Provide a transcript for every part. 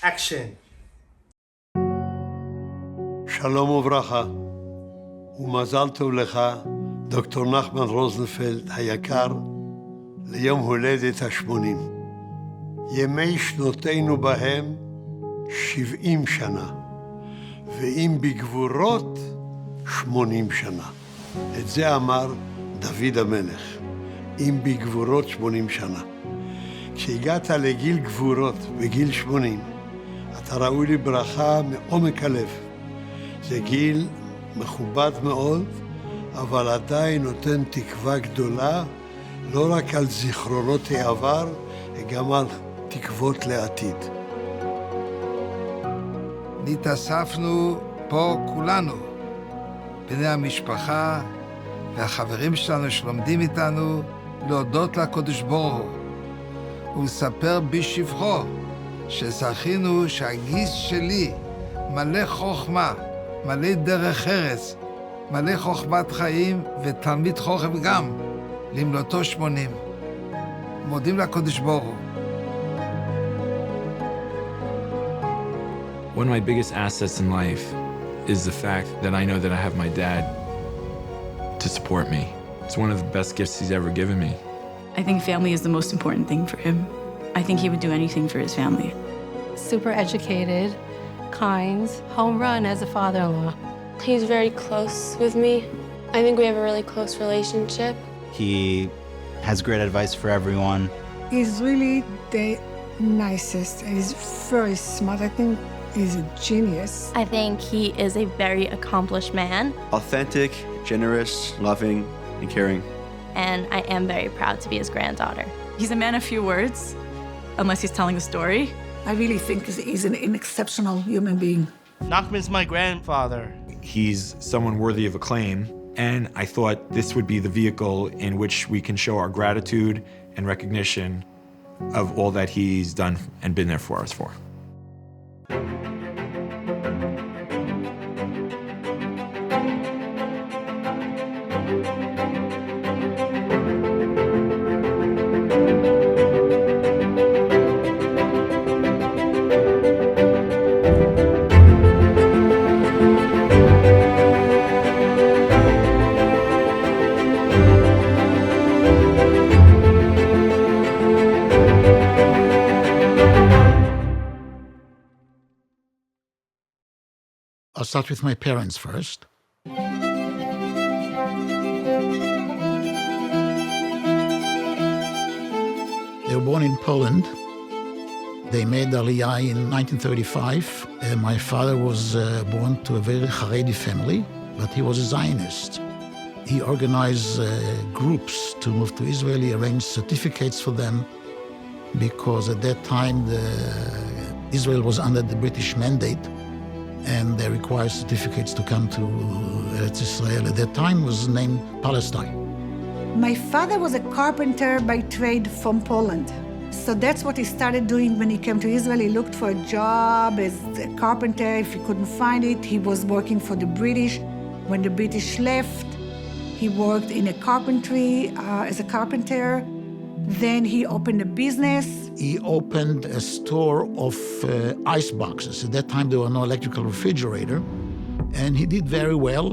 Action. שלום וברכה, ומזל טוב לך, דוקטור נחמן רוזנפלד היקר, ליום הולדת ה-80. ימי שנותינו בהם 70 שנה, ואם בגבורות 80 שנה. את זה אמר דוד המלך, אם בגבורות 80 שנה. כשהגעת לגיל גבורות, בגיל 80, אתה ראוי לברכה מעומק הלב. זה גיל מכובד מאוד, אבל עדיין נותן תקווה גדולה, לא רק על זיכרונות העבר, גם על תקוות לעתיד. נתאספנו פה כולנו, בני המשפחה והחברים שלנו שלומדים איתנו, להודות לקדוש ברוך הוא ולספר בשבחו שזכינו שהגיס שלי מלא חוכמה, מלא דרך ארץ, מלא חוכמת חיים ותלמיד חוכם גם, למלותו 80. מודים לקדוש ברוך הוא. One of my biggest assets in life is the fact that I know that I have my dad to support me. It's one of the best gifts he's ever given me. I think family is the most important thing for him. I think he would do anything for his family. Super educated, kind, home run as a father-in-law. He's very close with me. I think we have a really close relationship. He has great advice for everyone. He's really the nicest. He's very smart. I think he's a genius. I think he is a very accomplished man. Authentic, generous, loving, and caring. And I am very proud to be his granddaughter. He's a man of few words, unless he's telling a story. I really think he's an exceptional human being. Nachman's my grandfather. He's someone worthy of acclaim, and I thought this would be the vehicle in which we can show our gratitude and recognition of all that he's done and been there for us for. I'll start with my parents first. They were born in Poland. They made Aliyah in 1935. My father was born to a very Haredi family, but he was a Zionist. He organized groups to move to Israel. He arranged certificates for them because at that time Israel was under the British mandate, and they required certificates to come to Eretz Israel. At that time was named Palestine. My father was a carpenter by trade from Poland. So that's what he started doing when he came to Israel. He looked for a job as a carpenter. If he couldn't find it, he was working for the British. When the British left, he worked in a carpentry as a carpenter. Then he opened a business. He opened a store of ice boxes. At that time, there were no electrical refrigerator. And he did very well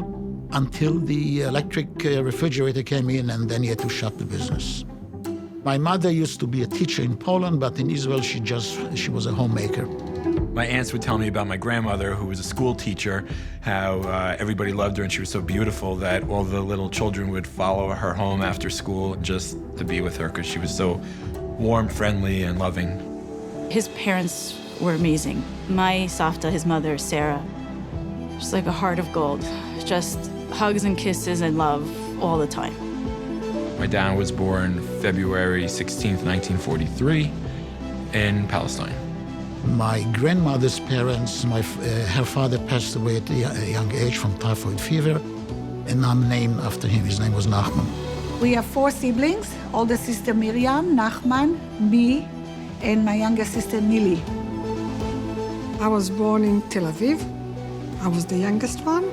until the electric refrigerator came in, and then he had to shut the business. My mother used to be a teacher in Poland, but in Israel, she was a homemaker. My aunts would tell me about my grandmother, who was a school teacher, how everybody loved her and she was so beautiful that all the little children would follow her home after school just to be with her because she was so warm, friendly, and loving. His parents were amazing. My Savta, his mother, Sarah, just like a heart of gold. Just hugs and kisses and love all the time. My dad was born February 16th, 1943 in Palestine. My grandmother's parents, her father passed away at a young age from typhoid fever, and I'm named after him. His name was Nachman. We have 4 siblings, older sister Miriam, Nachman, me, and my younger sister Nili. I was born in Tel Aviv. I was the youngest one.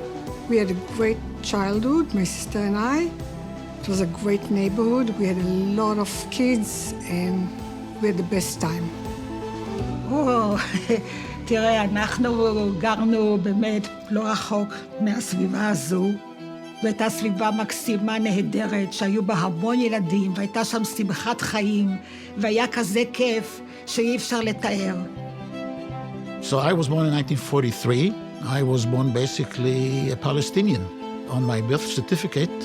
We had a great childhood, my sister and I. It was a great neighborhood. We had a lot of kids, and we had the best time. Oh, תראה, אנחנו גרנו באמת לא רחוק מהסביבה הזו, והייתה סביבה מקסימה נהדרת, שהיו בה המון ילדים, והייתה שם שמחת חיים, והיה כזה כיף שאי אפשר לתאר. So I was born in 1943. I was born basically a Palestinian. On my birth certificate,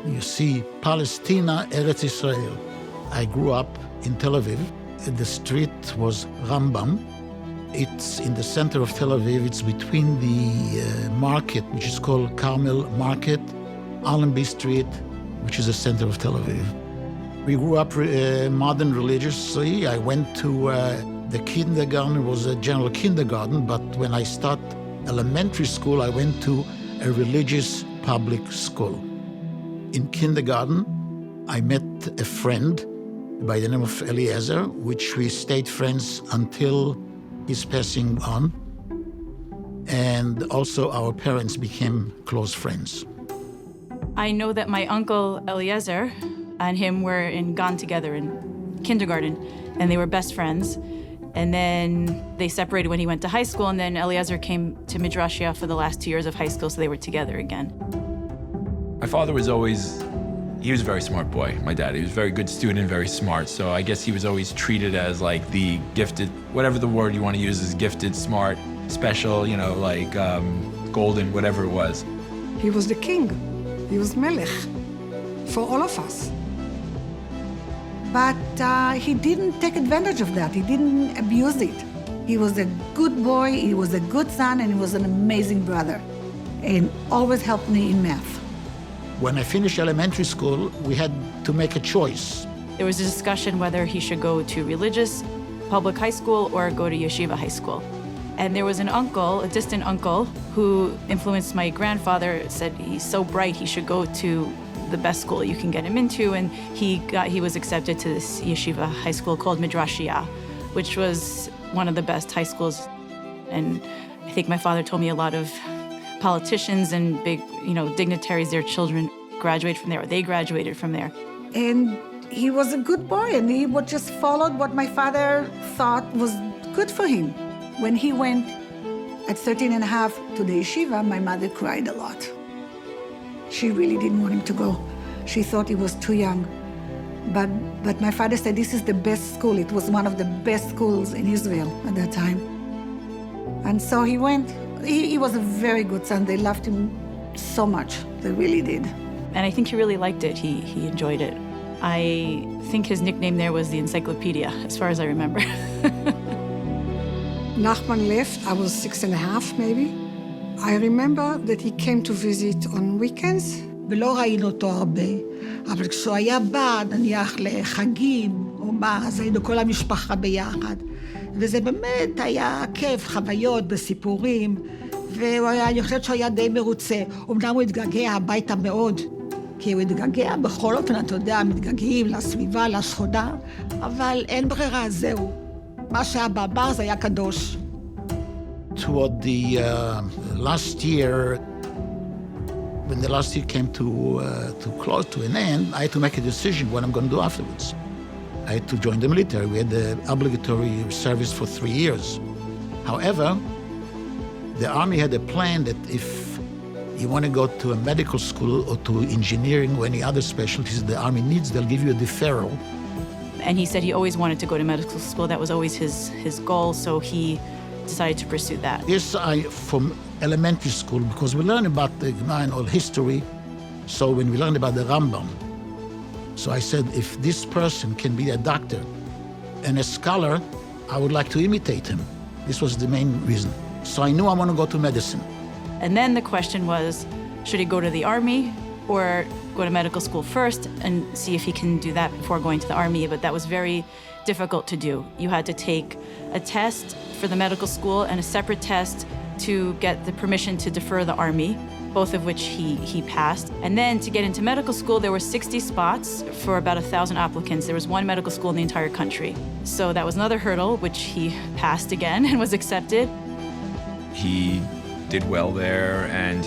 you see Palestina, Eretz Israel. I grew up in Tel Aviv. The street was Rambam. It's in the center of Tel Aviv. It's between the market, which is called Carmel Market, Allenby Street, which is the center of Tel Aviv. We grew up modern religiously. I went to the kindergarten. It was a general kindergarten, but when I started elementary school, I went to a religious public school. In kindergarten, I met a friend by the name of Eliezer, which we stayed friends until his passing on. And also our parents became close friends. I know that my uncle Eliezer and him were gone together in kindergarten, and they were best friends. And then they separated when he went to high school, and then Eliezer came to Midrashia for the last 2 years of high school, so they were together again. My father was he was a very smart boy, my dad. He was a very good student, very smart. So I guess he was always treated as like the gifted, whatever the word you want to use is gifted, smart, special, you know, like golden, whatever it was. He was the king. He was Melech for all of us. But he didn't take advantage of that. He didn't abuse it. He was a good boy, he was a good son, and he was an amazing brother. And always helped me in math. When I finished elementary school, we had to make a choice. There was a discussion whether he should go to religious public high school or go to yeshiva high school. And there was an uncle, a distant uncle, who influenced my grandfather, said he's so bright, he should go to the best school you can get him into, and he was accepted to this yeshiva high school called Midrashia, which was one of the best high schools. And I think my father told me a lot of politicians and big, dignitaries, their children graduated from there, or they graduated from there. And he was a good boy, and he would just followed what my father thought was good for him. When he went at 13 and a half to the yeshiva, my mother cried a lot. She really didn't want him to go. She thought he was too young. But my father said this is the best school. It was one of the best schools in Israel at that time. And so he went. He was a very good son. They loved him so much. They really did. And I think he really liked it. He enjoyed it. I think his nickname there was the encyclopedia, as far as I remember. Nachman left, I was 6.5 maybe. I remember that he came to visit on weekends. ולא ראינו אותו הרבה, אבל כשהוא היה בא, נניח לחגים או מה, אז היינו כל המשפחה ביחד. וזה באמת היה כיף, חוויות וסיפורים, ואני חושבת שהוא היה די מרוצה. אמנם הוא התגעגע הביתה מאוד, כי הוא התגעגע בכל אופן, אתה יודע, מתגעגעים לסביבה, לשכונה, אבל אין ברירה, זהו. מה שהיה בעבר זה היה קדוש. Toward the last year, when the last year came to close to an end, I had to make a decision what I'm going to do afterwards. I had to join the military. We had the obligatory service for 3 years. However, the army had a plan that if you want to go to a medical school or to engineering or any other specialties the army needs, they'll give you a deferral. And he said he always wanted to go to medical school. That was always his goal, so he decided to pursue that. Yes, from elementary school, because we learn about the Gemara and all history, so when we learned about the Rambam, so I said, if this person can be a doctor and a scholar, I would like to imitate him. This was the main reason. So I knew I want to go to medicine. And then the question was, should he go to the army or go to medical school first and see if he can do that before going to the army? But that was very difficult to do. You had to take a test for the medical school and a separate test to get the permission to defer the army, both of which he passed. And then to get into medical school, there were 60 spots for about 1,000 applicants. There was one medical school in the entire country. So that was another hurdle, which he passed again and was accepted. He did well there, and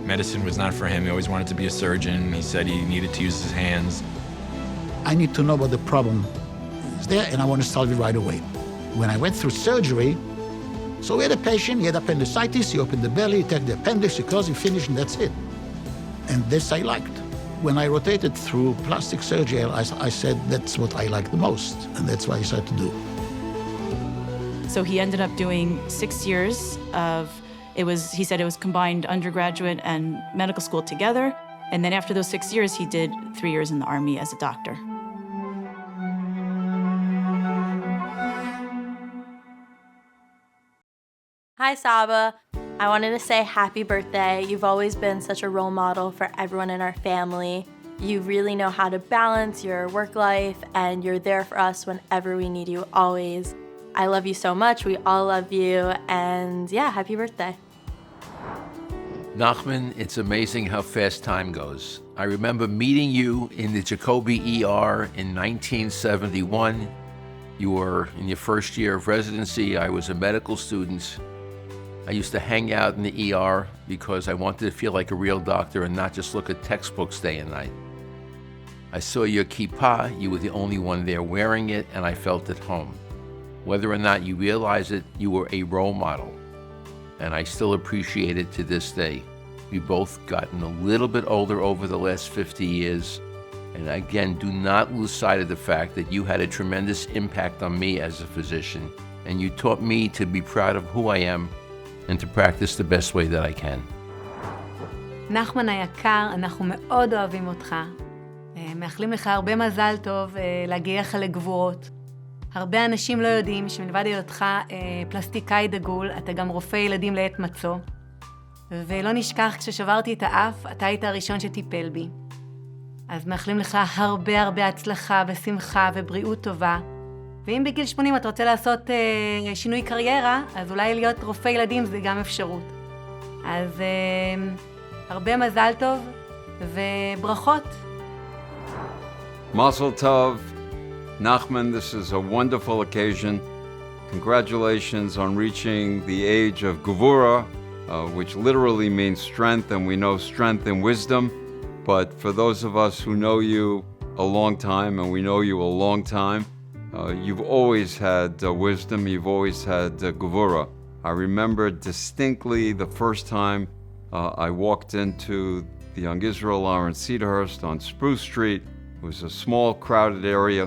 medicine was not for him. He always wanted to be a surgeon. He said he needed to use his hands. I need to know what the problem is there, and I want to solve it right away. When I went through surgery, So we had a patient, he had appendicitis, he opened the belly, he took the appendix, he closed, he finished, and that's it. And this I liked. When I rotated through plastic surgery, I said that's what I like the most, and that's what I started to do. So he ended up doing 6 years of, he said it was combined undergraduate and medical school together. And then after those 6 years, he did 3 years in the Army as a doctor. Hi, Saba. I wanted to say happy birthday. You've always been such a role model for everyone in our family. You really know how to balance your work life, and you're there for us whenever we need you, always. I love you so much. We all love you. And yeah, happy birthday. Nachman, it's amazing how fast time goes. I remember meeting you in the Jacobi ER in 1971. You were in your first year of residency. I was a medical student. I used to hang out in the ER because I wanted to feel like a real doctor and not just look at textbooks day and night. I saw your kippah, you were the only one there wearing it, and I felt at home. Whether or not you realize it, you were a role model, and I still appreciate it to this day. We've both gotten a little bit older over the last 50 years, and again, do not lose sight of the fact that you had a tremendous impact on me as a physician, and you taught me to be proud of who I am and to practice the best way that I can. נחמן היקר, אנחנו מאוד אוהבים אותך. מאחלים לך הרבה מזל טוב להגיע לגבורות. הרבה אנשים לא יודעים שמלבד היותך פלסטיקאי דגול, אתה גם רופא ילדים לעת מצוא. ולא נשכח, כששברתי את האף, אתה היית הראשון שטיפל בי. אז מאחלים לך הרבה הרבה הצלחה ושמחה ובריאות טובה. ואם בגיל 80 אתה רוצה לעשות שינוי קריירה, אז אולי להיות רופא ילדים זה גם אפשרות. אז הרבה מזל טוב וברכות. Mazel tov. Nachman, this is a wonderful occasion. Congratulations on reaching the age of Gevura, which literally means strength, and we know strength and wisdom. But for those of us who know you a long time, and we know you a long time, you've always had wisdom, you've always had Gevura. I remember distinctly the first time I walked into the Young Israel in Cedarhurst on Spruce Street. It was a small, crowded area,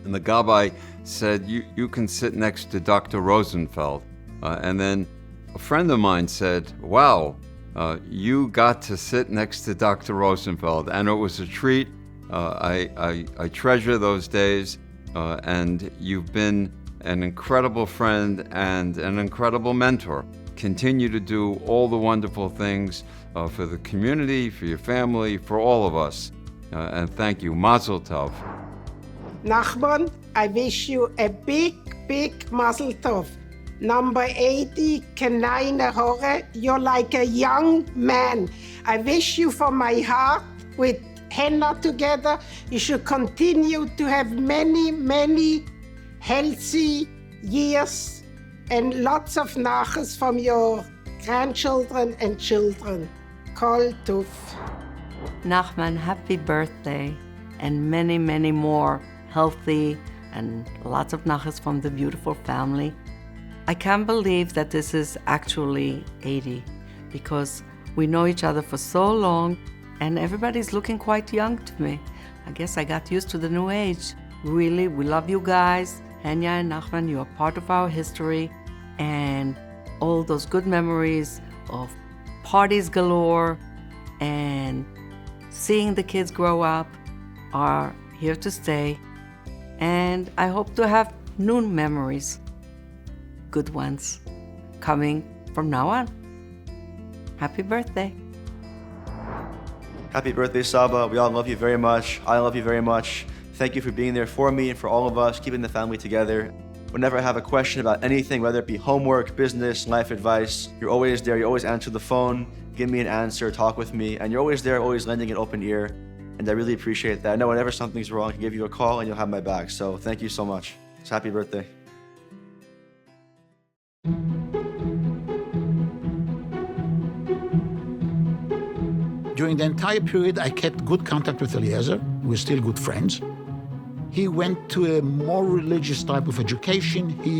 and the Gabbai said, you can sit next to Dr. Rosenfeld. And then a friend of mine said, wow, you got to sit next to Dr. Rosenfeld, and it was a treat. I treasure those days, and you've been an incredible friend and an incredible mentor. Continue to do all the wonderful things for the community, for your family, for all of us. And thank you. Mazel tov. Nachman, I wish you a big, big mazel tov. Number 80, Kenai Hore, you're like a young man. I wish you from my heart, with henna together, you should continue to have many, many healthy years and lots of nachas from your grandchildren and children. Kol tov. Nachman, happy birthday, and many, many more healthy and lots of nachas from the beautiful family. I can't believe that this is actually 80, because we know each other for so long, and everybody's looking quite young to me. I guess I got used to the new age. Really, we love you guys. Henya and Nachman, you are part of our history, and all those good memories of parties galore and seeing the kids grow up are here to stay. And I hope to have new memories, good ones, coming from now on. Happy birthday. Happy birthday, Saba. We all love you very much. I love you very much. Thank you for being there for me and for all of us, keeping the family together. Whenever I have a question about anything, whether it be homework, business, life advice, you're always there. You always answer the phone, give me an answer, talk with me, and you're always there, always lending an open ear. And I really appreciate that. I know whenever something's wrong, I can give you a call and you'll have my back. So thank you so much. So happy birthday. During the entire period, I kept good contact with Eliezer. We're still good friends. He went to a more religious type of education. He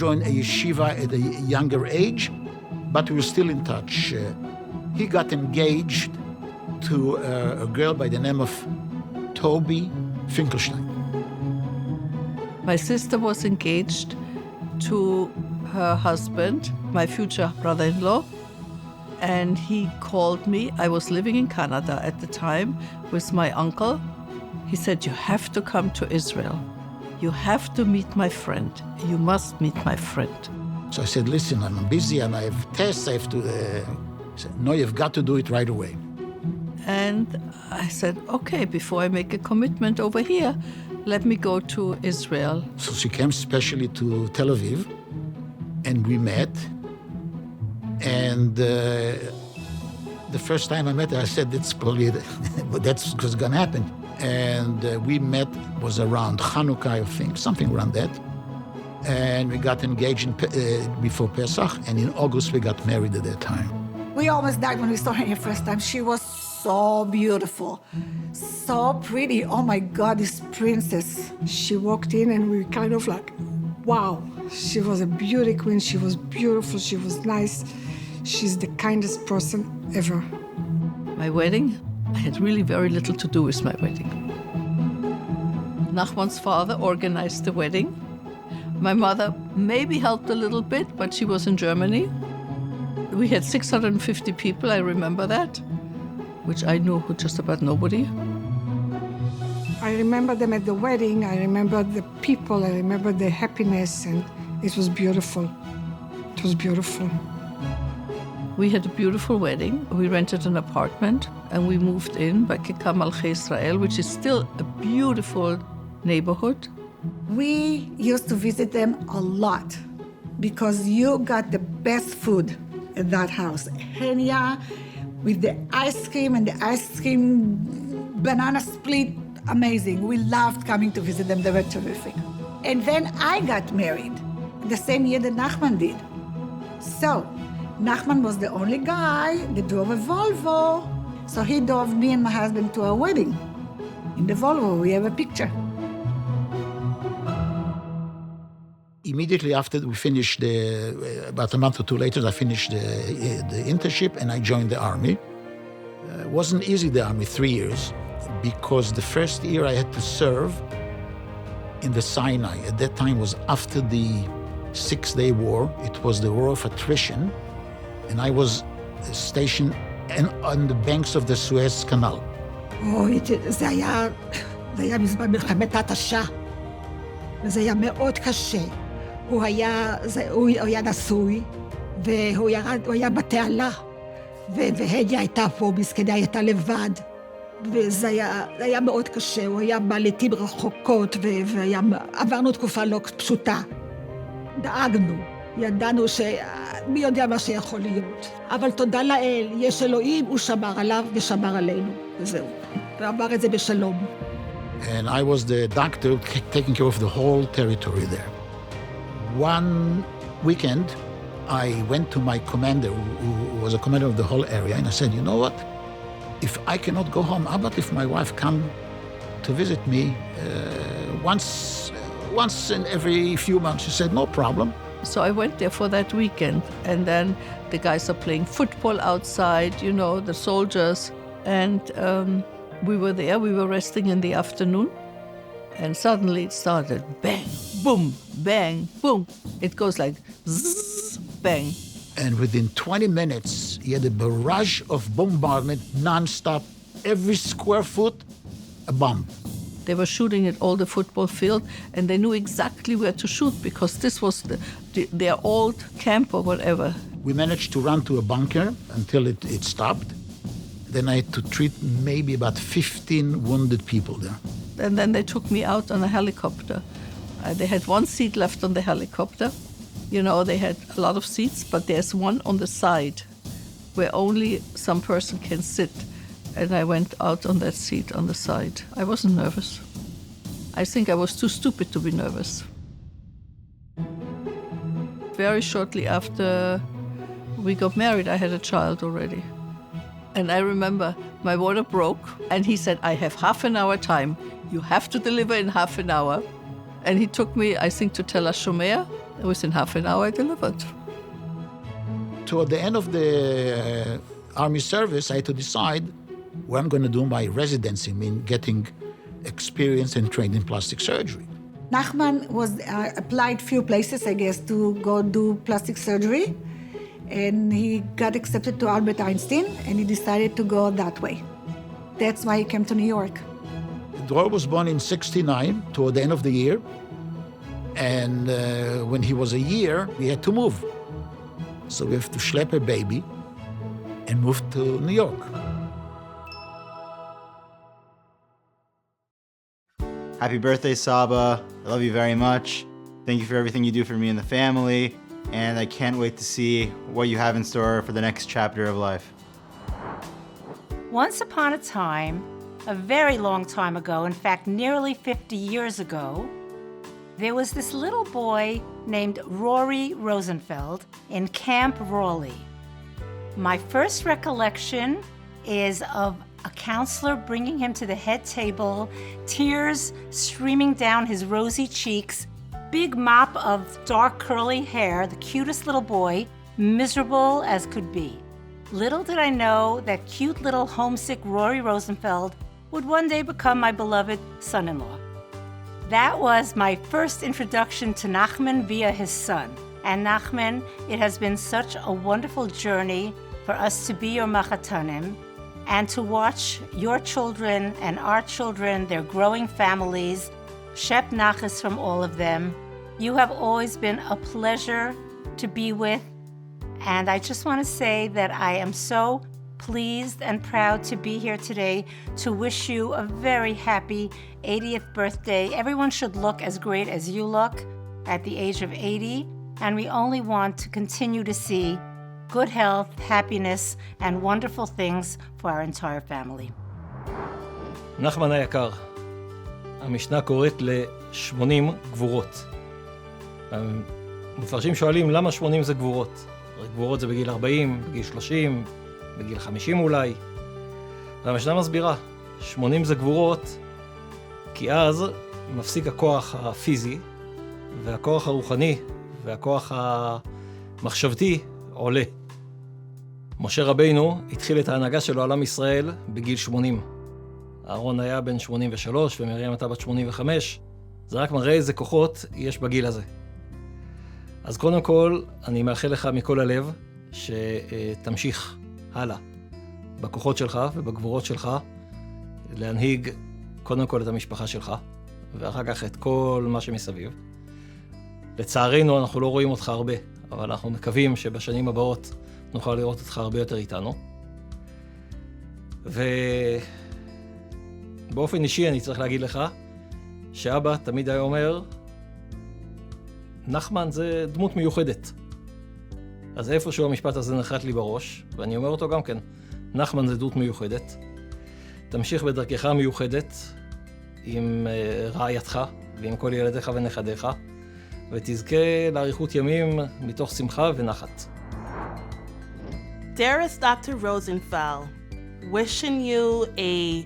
joined a yeshiva at a younger age, but we were still in touch. He got engaged to a girl by the name of Toby Finkelstein. My sister was engaged to her husband, my future brother-in-law, and he called me. I was living in Canada at the time with my uncle. He said, "You have to come to Israel. You have to meet my friend. You must meet my friend." So I said, "Listen, I'm busy and I have tests, I have to..." He said, "No, you've got to do it right away." And I said, "Okay, before I make a commitment over here, let me go to Israel." So she came specially to Tel Aviv, and we met. And the first time I met her, I said, "That's probably, that's what's going to happen." And we met, was around Hanukkah, I think, something around that. And we got engaged before Pesach, and in August we got married at that time. We almost died when we saw her the first time. She was so beautiful, so pretty. Oh my God, this princess. She walked in and we kind of like, wow. She was a beauty queen. She was beautiful. She was nice. She's the kindest person ever. My wedding, I had really very little to do with my wedding. Nachman's father organized the wedding. My mother maybe helped a little bit, but she was in Germany. We had 650 people, I remember that, which I knew just about nobody. I remember them at the wedding. I remember the people. I remember the happiness, and it was beautiful. It was beautiful. We had a beautiful wedding. We rented an apartment and we moved in by Kikar Malchei Israel, which is still a beautiful neighborhood. We used to visit them a lot because you got the best food at that house. Henya with the ice cream and the ice cream banana split, amazing. We loved coming to visit them. They were terrific. And then I got married the same year that Nachman did. So Nachman was the only guy that drove a Volvo. So he drove me and my husband to our wedding. In the Volvo, we have a picture. Immediately after we finished, about a month or two later, I finished the internship and I joined the army. It wasn't easy, the army, 3 years, because the first year I had to serve in the Sinai. At that time was after the 6-day war. It was the war of attrition. And I was stationed on the banks of the Suez Canal. זה היה בזמן מלחמת ההתשה, וזה היה מאוד קשה. הוא היה נשוי, והוא היה בתעלה, והניה הייתה פה, מסכנה הייתה לבד, וזה היה מאוד קשה. הוא היה בעליתים רחוקות, ועברנו תקופה לא פשוטה. דאגנו, ידענו מי יודע מה שיכול להיות. אבל תודה לאל, יש אלוהים, הוא שמר עליו ושמר עלינו, וזהו. ועבר את זה בשלום. And I was the doctor taking care of the whole territory there. One weekend, I went to my commander, who was a commander of the whole area, and I said, "You know what? If I cannot go home, how about if my wife come to visit me once in every few months?" She said, "No problem." So I went there for that weekend, and then the guys are playing football outside, you know, the soldiers, and we were there, we were resting in the afternoon, and suddenly it started, bang, boom, bang, boom. It goes like zzz, bang. And within 20 minutes, he had a barrage of bombardment, non-stop, every square foot, a bomb. They were shooting at all the football field, and they knew exactly where to shoot because this was their old camp or whatever. We managed to run to a bunker until it stopped. Then I had to treat maybe about 15 wounded people there. And then they took me out on a helicopter. They had one seat left on the helicopter. You know, they had a lot of seats, but there's one on the side where only some person can sit. And I went out on that seat on the side. I wasn't nervous. I think I was too stupid to be nervous. Very shortly after we got married, I had a child already. And I remember my water broke, and he said, "I have half an hour time. you have to deliver in half an hour. And he took me, I think, to Tel HaShomer. Within half an hour, I delivered. Toward the end of the Army service, I had to decide where I'm going to do my residency, getting experience and trained in plastic surgery. Nachman was applied few places, I guess, to go do plastic surgery. And he got accepted to Albert Einstein, and he decided to go that way. That's why he came to New York. Dror was born in 1969, toward the end of the year. And when he was a year, we had to move. So we have to schlep a baby and move to New York. Happy birthday, Saba. I love you very much. Thank you for everything you do for me and the family. And I can't wait to see what you have in store for the next chapter of life. Once upon a time, a very long time ago, in fact, nearly 50 years ago, there was this little boy named Rory Rosenfeld in Camp Raleigh. My first recollection is of a counselor bringing him to the head table, tears streaming down his rosy cheeks, big mop of dark curly hair, the cutest little boy, miserable as could be. Little did I know that cute little homesick Rory Rosenfeld would one day become my beloved son-in-law. That was my first introduction to Nachman via his son. And Nachman, it has been such a wonderful journey for us to be your machatanim and to watch your children and our children, their growing families, Shep Nachas from all of them. You have always been a pleasure to be with. And I just want to say that I am so pleased and proud to be here today to wish you a very happy 80th birthday. Everyone should look as great as you look at the age of 80. And we only want to continue to see good health, happiness, and wonderful things for our entire family. נחמן היקר, המשנה קוראת ל-80 גבורות. המפרשים שואלים למה 80 זה גבורות. גבורות זה בגיל 40, בגיל 30, בגיל 50 אולי. והמשנה מסבירה, 80 זה גבורות, כי אז מפסיק הכוח הפיזי, והכוח הרוחני, והכוח המחשבתי עולה. משה רבינו התחיל את ההנהגה שלו על עם ישראל בגיל 80. אהרון היה בן 83 ומרים הייתה בת 85. זה רק מראה איזה כוחות יש בגיל הזה. אז קודם כל, אני מאחל לך מכל הלב שתמשיך הלאה בכוחות שלך ובגבורות שלך, להנהיג קודם כל את המשפחה שלך, ואחר כך את כל מה שמסביב. לצערנו אנחנו לא רואים אותך הרבה, אבל אנחנו מקווים שבשנים הבאות נוכל לראות אותך הרבה יותר איתנו. ובאופן אישי אני צריך להגיד לך שאבא תמיד היה אומר, נחמן זה דמות מיוחדת. אז איפשהו המשפט הזה נחת לי בראש, ואני אומר אותו גם כן, נחמן זה דמות מיוחדת. תמשיך בדרכך המיוחדת עם רעייתך ועם כל ילדיך ונכדיך, ותזכה לאריכות ימים מתוך שמחה ונחת. Dearest Dr. Rosenfeld, wishing you a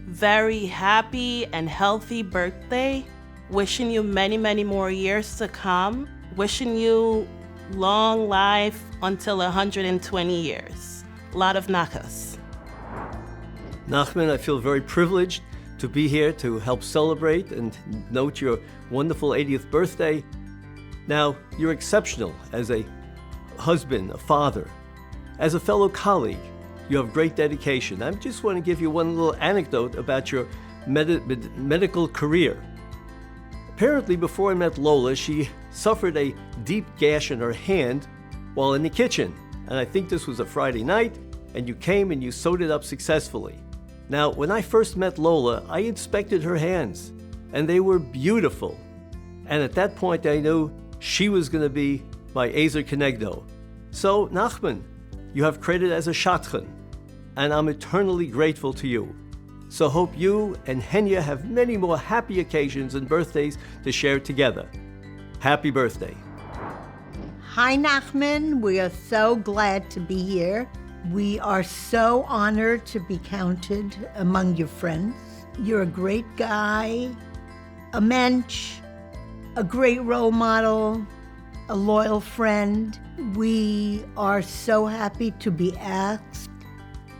very happy and healthy birthday. Wishing you many, many more years to come. Wishing you long life until 120 years. A lot of nachas. Nachman, I feel very privileged to be here to help celebrate and note your wonderful 80th birthday. Now, you're exceptional as a husband, a father. As a fellow colleague, you have great dedication. I just want to give you one little anecdote about your medical career. Apparently, before I met Lola, she suffered a deep gash in her hand while in the kitchen. And I think this was a Friday night, and you came and you sewed it up successfully. Now, when I first met Lola, I inspected her hands, and they were beautiful. And at that point, I knew she was going to be my Ezer Kenegdo. So, Nachman, you have credit as a shadchan, and I'm eternally grateful to you. So hope you and Henya have many more happy occasions and birthdays to share together. Happy birthday. Hi, Nachman. We are so glad to be here. We are so honored to be counted among your friends. You're a great guy, a mensch, a great role model, a loyal friend. We are so happy to be asked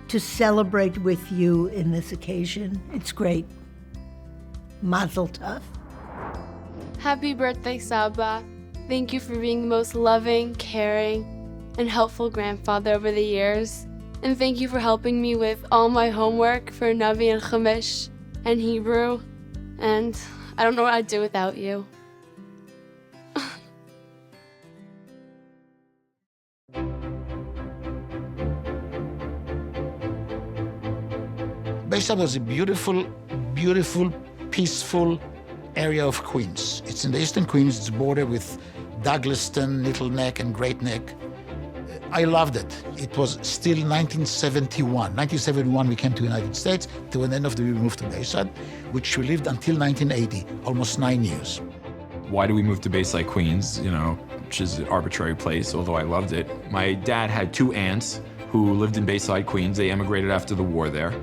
to celebrate with you in this occasion. It's great. Mazel tov. Happy birthday, Saba. Thank you for being the most loving, caring, and helpful grandfather over the years. And thank you for helping me with all my homework for Navi and Chumash and Hebrew. And I don't know what I'd do without you. Beis Saba was a beautiful, beautiful, peaceful area of Queens. It's in the eastern Queens. It's bordered with Douglaston, Little Neck, and Great Neck. I loved it. It was still 1971. 1971 we came to the United States. To the end of the year we moved to Beis Saba, which we lived until 1980, almost 9 years. Why do we move to Bayside, Queens, which is an arbitrary place, although I loved it. My dad had two aunts who lived in Bayside, Queens. They emigrated after the war there,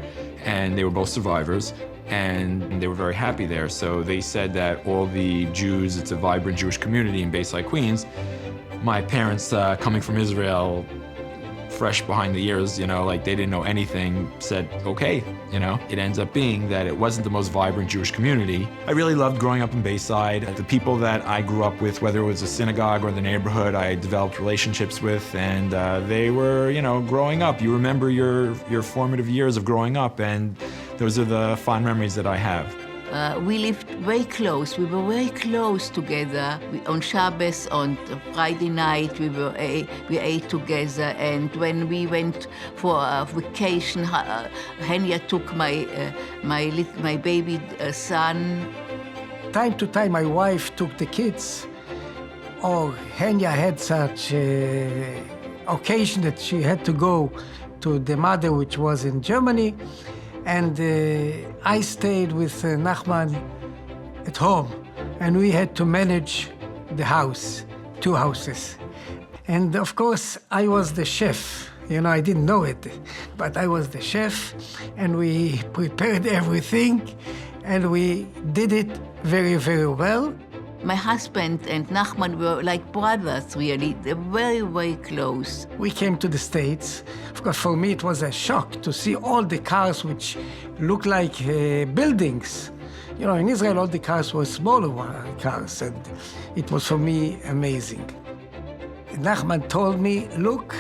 and they were both survivors, and they were very happy there. So they said that all the Jews, it's a vibrant Jewish community in Bayside, Queens. My parents, coming from Israel, fresh behind the ears, like they didn't know anything, said, okay, It ends up being that it wasn't the most vibrant Jewish community. I really loved growing up in Bayside. The people that I grew up with, whether it was a synagogue or the neighborhood, I developed relationships with, and they were, growing up. You remember your formative years of growing up, and those are the fond memories that I have. We lived very close. We were very close together. On Shabbos, on Friday night, we ate together. And when we went for a vacation, Henya took my baby son. Time to time, my wife took the kids. Or Henya had such occasion that she had to go to the mother, which was in Germany. And I stayed with Nachman at home, and we had to manage the house, 2 houses. And of course, I was the chef. I didn't know it, but I was the chef, and we prepared everything, and we did it very, very well. My husband and Nachman were like brothers, really. They're very, very close. We came to the States. Of course, for me, it was a shock to see all the cars which look like buildings. In Israel, all the cars were smaller cars, and it was, for me, amazing. Nachman told me, look,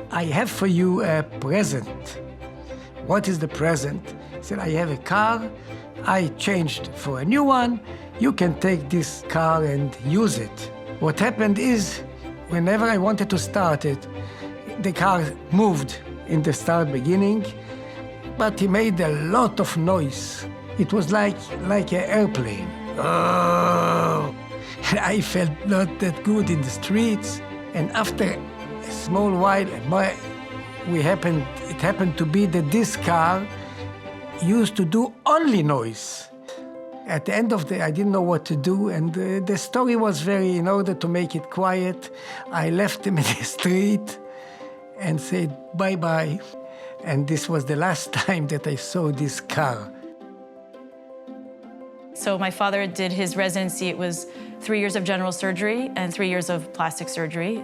I have for you a present. What is the present? He said, I have a car. I changed for a new one. You can take this car and use it. What happened is, whenever I wanted to start it, the car moved in the start beginning, but he made a lot of noise. It was like an airplane. Oh! I felt not that good in the streets. And after a small while, it happened to be that this car used to do only noise. At the end of the day, I didn't know what to do, and the story was in order to make it quiet, I left him in the street and said bye-bye. And this was the last time that I saw this car. So my father did his residency. It was 3 years of general surgery and 3 years of plastic surgery.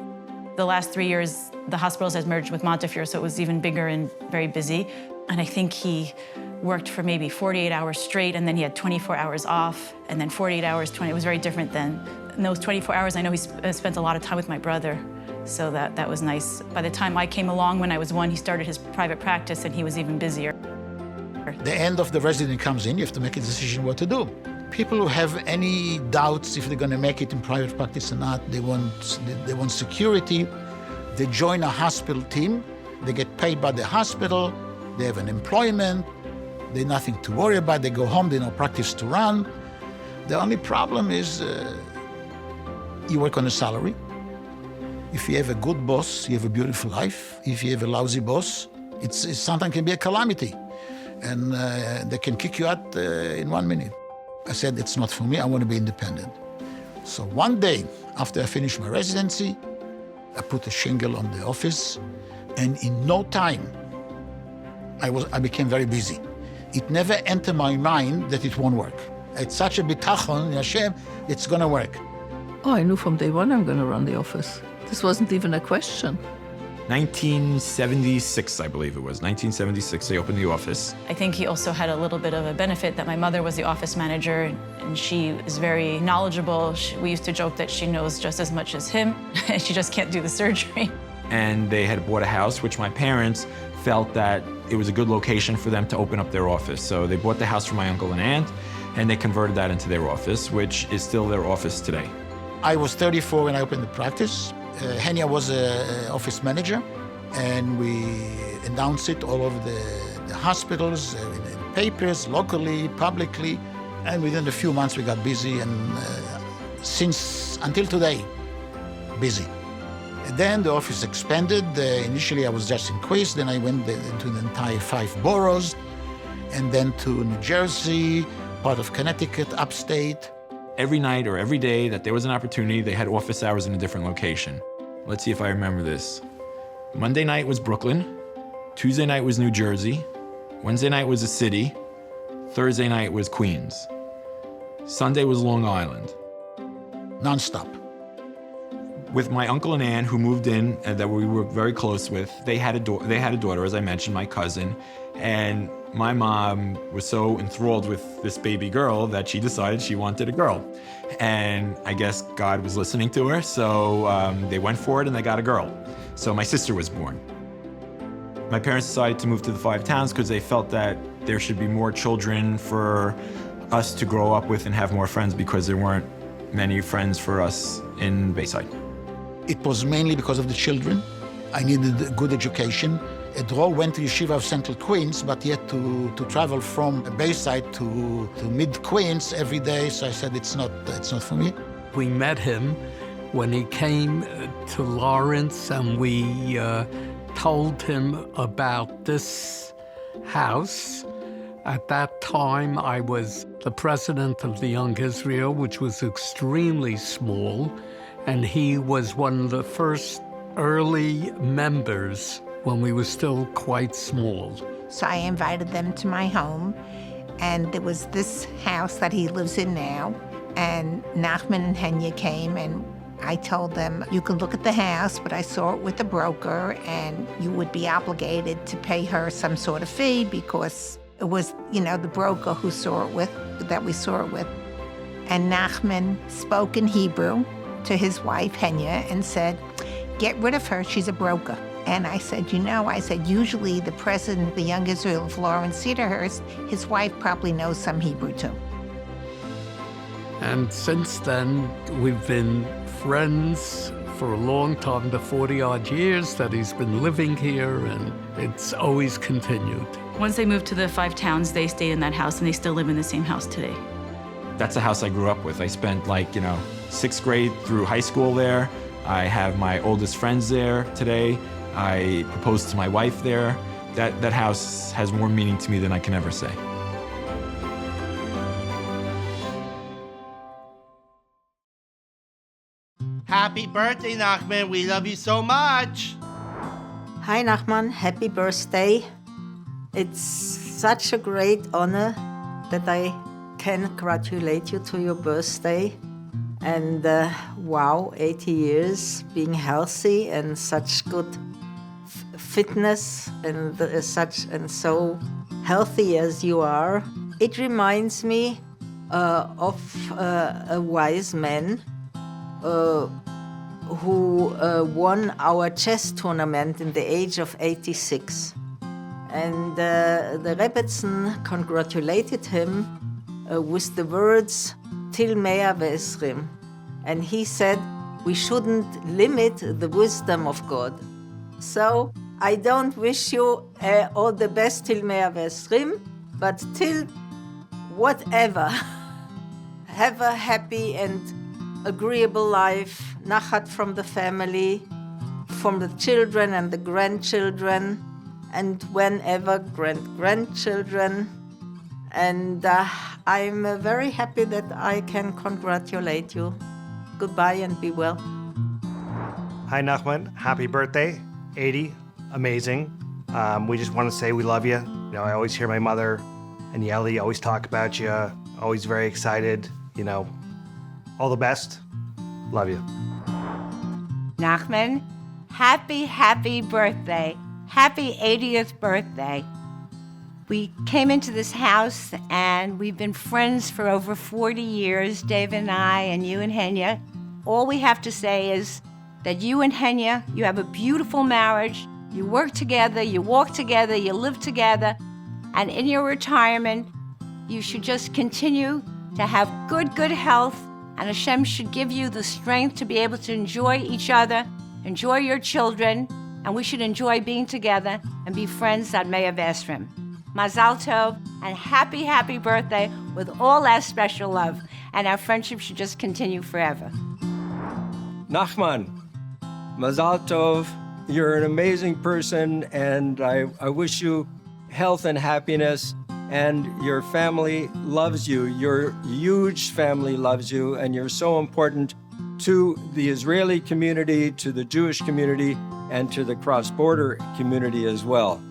The last 3 years, the hospitals has merged with Montefiore, so it was even bigger and very busy. And I think he worked for maybe 48 hours straight, and then he had 24 hours off, and then 48 hours, 20. It was very different then. In those 24 hours, I know he spent a lot of time with my brother, so that was nice. By the time I came along, when I was 1, he started his private practice, and he was even busier. The end of the resident comes in, you have to make a decision what to do. People who have any doubts if they're going to make it in private practice or not, they want security. They join a hospital team. They get paid by the hospital. They have an employment. There's nothing to worry about. They go home, they no practice to run. The only problem is you work on a salary. If you have a good boss, you have a beautiful life. If you have a lousy boss, it sometimes can be a calamity. And they can kick you out in 1 minute. I said, it's not for me, I want to be independent. So one day, after I finished my residency, I put a shingle on the office, and in no time, I became very busy. It never entered my mind that it won't work. It's such a bitachon in Hashem, it's going to work. Oh, I knew from day one I'm going to run the office. This wasn't even a question. 1976, I believe it was. 1976, they opened the office. I think he also had a little bit of a benefit that my mother was the office manager, and she is very knowledgeable. We used to joke that she knows just as much as him, and she just can't do the surgery. And they had bought a house, which my parents felt that it was a good location for them to open up their office. So they bought the house from my uncle and aunt, and they converted that into their office, which is still their office today. I was 34 when I opened the practice. Henya was an office manager, and we announced it all over the hospitals, in papers, locally, publicly, and within a few months we got busy, and until today, busy. And then the office expanded. Initially I was just in Queens, then I went into the entire 5 boroughs, and then to New Jersey, part of Connecticut, upstate. Every night or every day that there was an opportunity, they had office hours in a different location. Let's see if I remember this. Monday night was Brooklyn. Tuesday night was New Jersey. Wednesday night was the city. Thursday night was Queens. Sunday was Long Island. Non-stop. With my uncle and aunt who moved in that we were very close with, they had a daughter, as I mentioned, my cousin, and my mom was so enthralled with this baby girl that she decided she wanted a girl. And I guess God was listening to her, so they went for it and they got a girl. So my sister was born. My parents decided to move to the 5 towns because they felt that there should be more children for us to grow up with and have more friends, because there weren't many friends for us in Bayside. It was mainly because of the children. I needed a good education. Dror went to Yeshiva of Central Queens, but he had to travel from Bayside to mid-Queens every day, so I said it's not for me. We met him when he came to Lawrence, and we told him about this house. At that time, I was the president of the Young Israel, which was extremely small, and he was one of the first early members when we were still quite small. So I invited them to my home, and there was this house that he lives in now, and Nachman and Henya came, and I told them, you can look at the house, but I saw it with a broker, and you would be obligated to pay her some sort of fee because it was, the broker who saw it with, that we saw it with. And Nachman spoke in Hebrew to his wife, Henya, and said, get rid of her, she's a broker. And I said, usually the president of the Young Israel of Lawrence Cedarhurst, his wife probably knows some Hebrew too. And since then, we've been friends for a long time, the 40-odd years that he's been living here, and it's always continued. Once they moved to the 5 towns, they stayed in that house, and they still live in the same house today. That's the house I grew up with. I spent 6th grade through high school there. I have my oldest friends there today. I proposed to my wife there. That house has more meaning to me than I can ever say. Happy birthday, Nachman. We love you so much. Hi, Nachman. Happy birthday. It's such a great honor that I can congratulate you to your birthday. And wow, 80 years, being healthy and such good fitness and so healthy as you are. It reminds me of a wise man who won our chess tournament in the age of 86. And the Rebbetzin congratulated him with the words, Til Mea Ve'esrim. And he said, we shouldn't limit the wisdom of God. So I don't wish you all the best till Mea Ve'esrim, but till whatever. Have a happy and agreeable life, nachat from the family, from the children and the grandchildren, and whenever grandchildren. And I'm very happy that I can congratulate you. Goodbye and be well. Hi, Nachman. Happy birthday. 80. Amazing. We just want to say we love you. I always hear my mother and Yeli always talk about you, always very excited, all the best. Love you. Nachman, happy birthday. Happy 80th birthday. We came into this house and we've been friends for over 40 years, Dave and I, and you and Henya. All we have to say is that you and Henya, you have a beautiful marriage. You work together, you walk together, you live together. And in your retirement, you should just continue to have good health. And Hashem should give you the strength to be able to enjoy each other, enjoy your children, and we should enjoy being together and be friends at Me'av Esrim. Mazal Tov, and happy birthday with all our special love. And our friendship should just continue forever. Nachman, Mazal Tov, you're an amazing person, and I wish you health and happiness, and your family loves you. Your huge family loves you, and you're so important to the Israeli community, to the Jewish community, and to the cross-border community as well.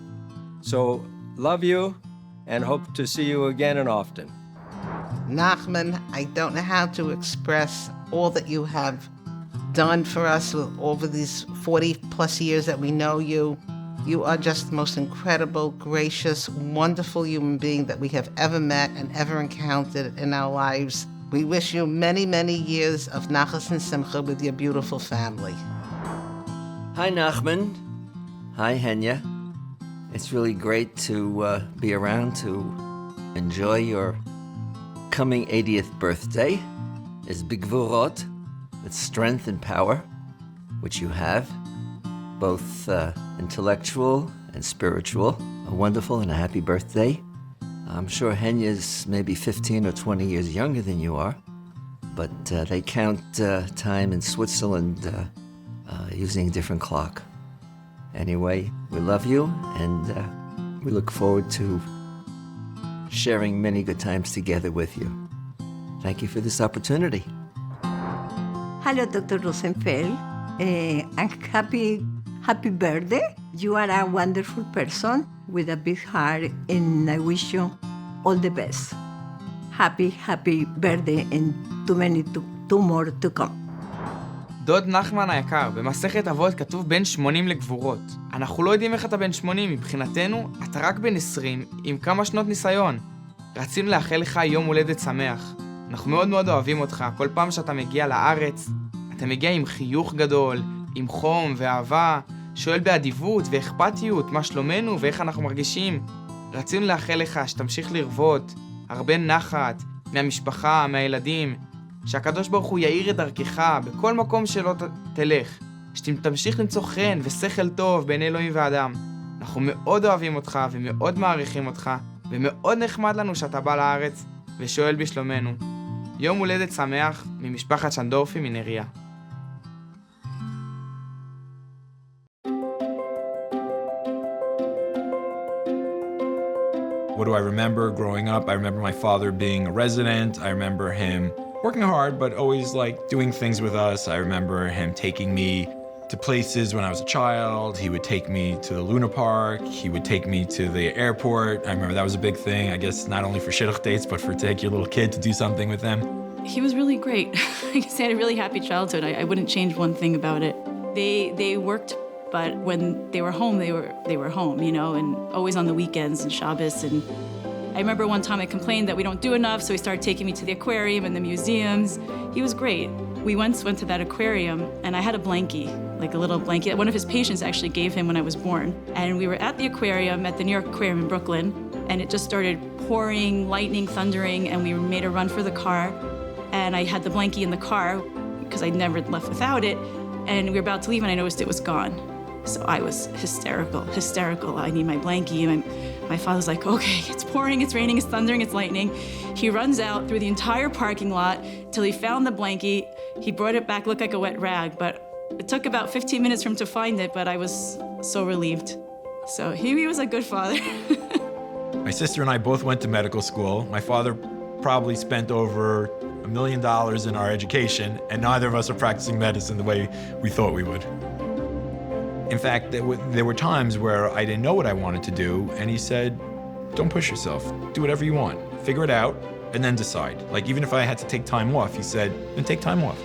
So, love you, and hope to see you again and often. Nachman, I don't know how to express all that you have done for us over these 40 plus years that we know you. You are just the most incredible, gracious, wonderful human being that we have ever met and ever encountered in our lives. We wish you many, many years of nachas and simcha with your beautiful family. Hi, Nachman. Hi, Henya. It's really great to be around to enjoy your coming 80th birthday. It's bigvurot, it's strength and power, which you have, both intellectual and spiritual. A wonderful and a happy birthday. I'm sure Henya's maybe 15 or 20 years younger than you are, but they count time in Switzerland using a different clock. Anyway, we love you, and we look forward to sharing many good times together with you. Thank you for this opportunity. Hello, Dr. Rosenfeld. And happy birthday. You are a wonderful person with a big heart, and I wish you all the best. Happy birthday, and two more to come. דוד נחמן היקר, במסכת אבות כתוב בין 80 לגבורות. אנחנו לא יודעים איך אתה בן 80, מבחינתנו אתה רק בן 20 עם כמה שנות ניסיון. רצינו לאחל לך יום הולדת שמח. אנחנו מאוד אוהבים אותך. כל פעם שאתה מגיע לארץ, אתה מגיע עם חיוך גדול, עם חום ואהבה, שואל באדיבות ואכפתיות מה שלומנו ואיך אנחנו מרגישים. רצינו לאחל לך שתמשיך לרוות, הרבה נחת, מהמשפחה, מהילדים, שהקדוש ברוך הוא יאיר את דרכך בכל מקום שלא תלך, שתמשיך למצוא חן ושכל טוב בין אלוהים ואדם. אנחנו מאוד אוהבים אותך ומאוד מעריכים אותך, ומאוד נחמד לנו שאתה בא לארץ ושואל בשלומנו. יום הולדת שמח ממשפחת שנדורפי מנריה. What do I remember growing up? I remember my father being a resident. I remember him working hard, but always doing things with us. I remember him taking me to places when I was a child. He would take me to the Luna Park. He would take me to the airport. I remember that was a big thing, I guess not only for shidduch dates, but for to take your little kid to do something with them. He was really great. I guess I had a really happy childhood. I wouldn't change one thing about it. They worked, but when they were home, they were home, and always on the weekends and Shabbos. And I remember one time I complained that we don't do enough, so he started taking me to the aquarium and the museums. He was great. We once went to that aquarium, and I had a blankie, like a little blanket. One of his patients actually gave him when I was born. And we were at the aquarium, at the New York Aquarium in Brooklyn, and it just started pouring, lightning, thundering, and we made a run for the car. And I had the blankie in the car, because I never left without it, and we were about to leave, and I noticed it was gone. So I was hysterical. I need my blankie. And my father's like, okay, it's pouring, it's raining, it's thundering, it's lightning. He runs out through the entire parking lot till he found the blankie. He brought it back, looked like a wet rag, but it took about 15 minutes for him to find it, but I was so relieved. So he was a good father. My sister and I both went to medical school. My father probably spent over $1 million in our education, and neither of us are practicing medicine the way we thought we would. In fact, there were times where I didn't know what I wanted to do, and he said, don't push yourself. Do whatever you want. Figure it out and then decide. Like, even if I had to take time off, he said, then take time off.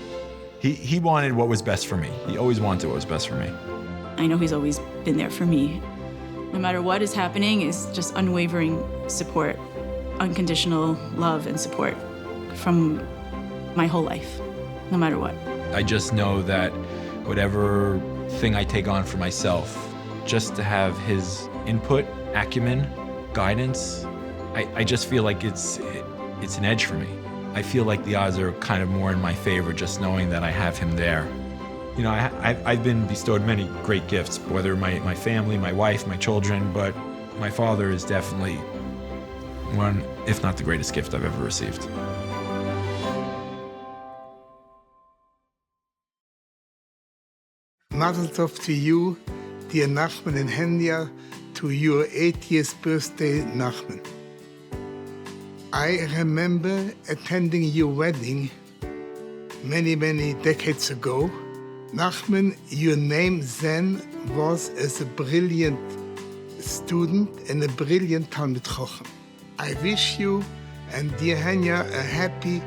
He wanted what was best for me. He always wanted what was best for me. I know he's always been there for me. No matter what is happening, is just unwavering support, unconditional love and support from my whole life, no matter what. I just know that whatever thing I take on for myself, just to have his input, acumen, guidance, I just feel like it's an edge for me. I feel like the odds are kind of more in my favor just knowing that I have him there. You know, I've been bestowed many great gifts, whether my family, my wife, my children, but my father is definitely one, if not the greatest gift I've ever received. Mazel tov to you, dear Nachman and Henya, to your 80th birthday, Nachman. I remember attending your wedding many, many decades ago. Nachman, your name then was as a brilliant student and a brilliant Talmid Chacham. I wish you and dear Henya a happy,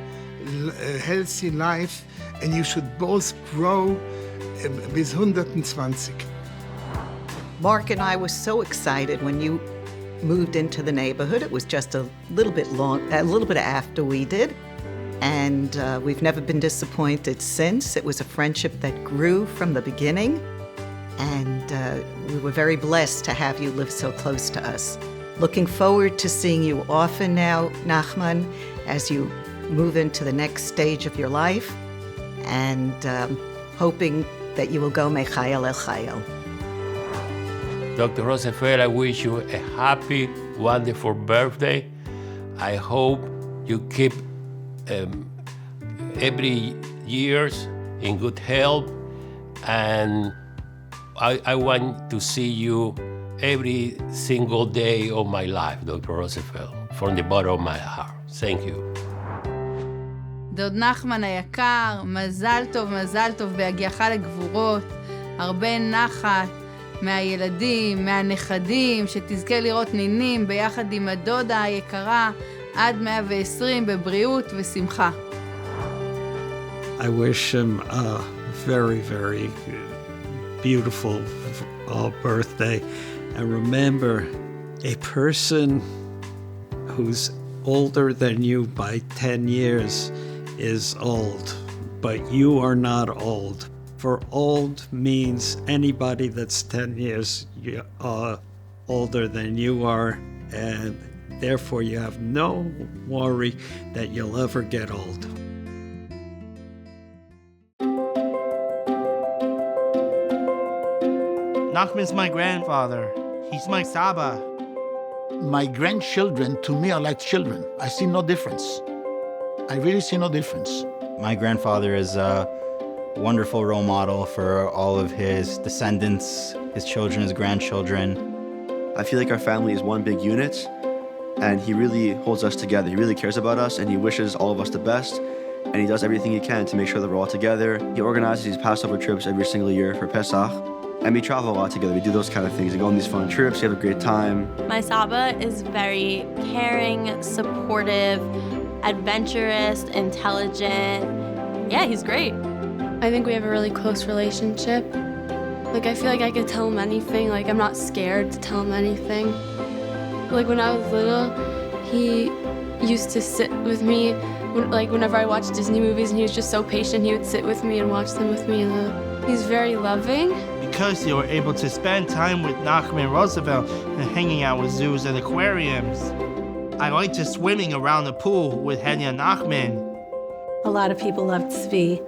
healthy life, and you should both grow with 120. Mark and I were so excited when you moved into the neighborhood. It was just a little bit after we did. And we've never been disappointed since. It was a friendship that grew from the beginning. And we were very blessed to have you live so close to us. Looking forward to seeing you often now, Nachman, as you move into the next stage of your life. And hoping that you will go Mechayel El Chayel. Dr. Rosenfeld, I wish you a happy, wonderful birthday. I hope you keep every year in good health, and I want to see you every single day of my life, Dr. Rosenfeld, from the bottom of my heart. Thank you. דוד נחמן היקר, מזל טוב בהגיעך לגבורות, הרבה נחת מהילדים, מהנכדים, שתזכה לראות נינים ביחד עם הדודה היקרה עד 120 בבריאות ושמחה. I wish him a very, very beautiful birthday. And remember, a person who's older than you by 10 years is old, but you are not old. For old means anybody that's 10 years older than you are, and therefore you have no worry that you'll ever get old. Nachman's my grandfather. He's my Saba. My grandchildren, to me, are like children. I see no difference. I really see no difference. My grandfather is a wonderful role model for all of his descendants, his children, his grandchildren. I feel like our family is one big unit, and he really holds us together. He really cares about us, and he wishes all of us the best, and he does everything he can to make sure that we're all together. He organizes these Passover trips every single year for Pesach, and we travel a lot together. We do those kind of things. We go on these fun trips, we have a great time. My Saba is very caring, supportive, adventurous, intelligent. Yeah, he's great. I think we have a really close relationship. Like, I feel like I could tell him anything. Like, I'm not scared to tell him anything. Like, when I was little, he used to sit with me. Whenever I watched Disney movies, and he was just so patient, he would sit with me and watch them with me. And he's very loving. Because you were able to spend time with Nachman Roosevelt and hanging out with zoos and aquariums. I liked just swimming around the pool with Henya and Nachman. A lot of people loved Tzvi,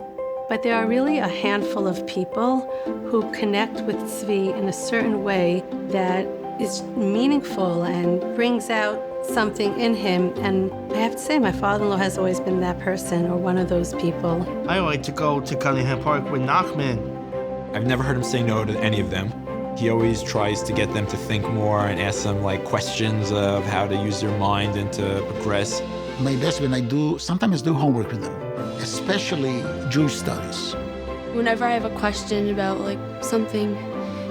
but there are really a handful of people who connect with Tzvi in a certain way that is meaningful and brings out something in him. And I have to say, my father-in-law has always been that person, or one of those people. I like to go to Cunningham Park with Nachman. I've never heard him say no to any of them. He always tries to get them to think more and ask them questions of how to use their mind and to progress. My best when sometimes I do homework with them, especially Jewish studies. Whenever I have a question about something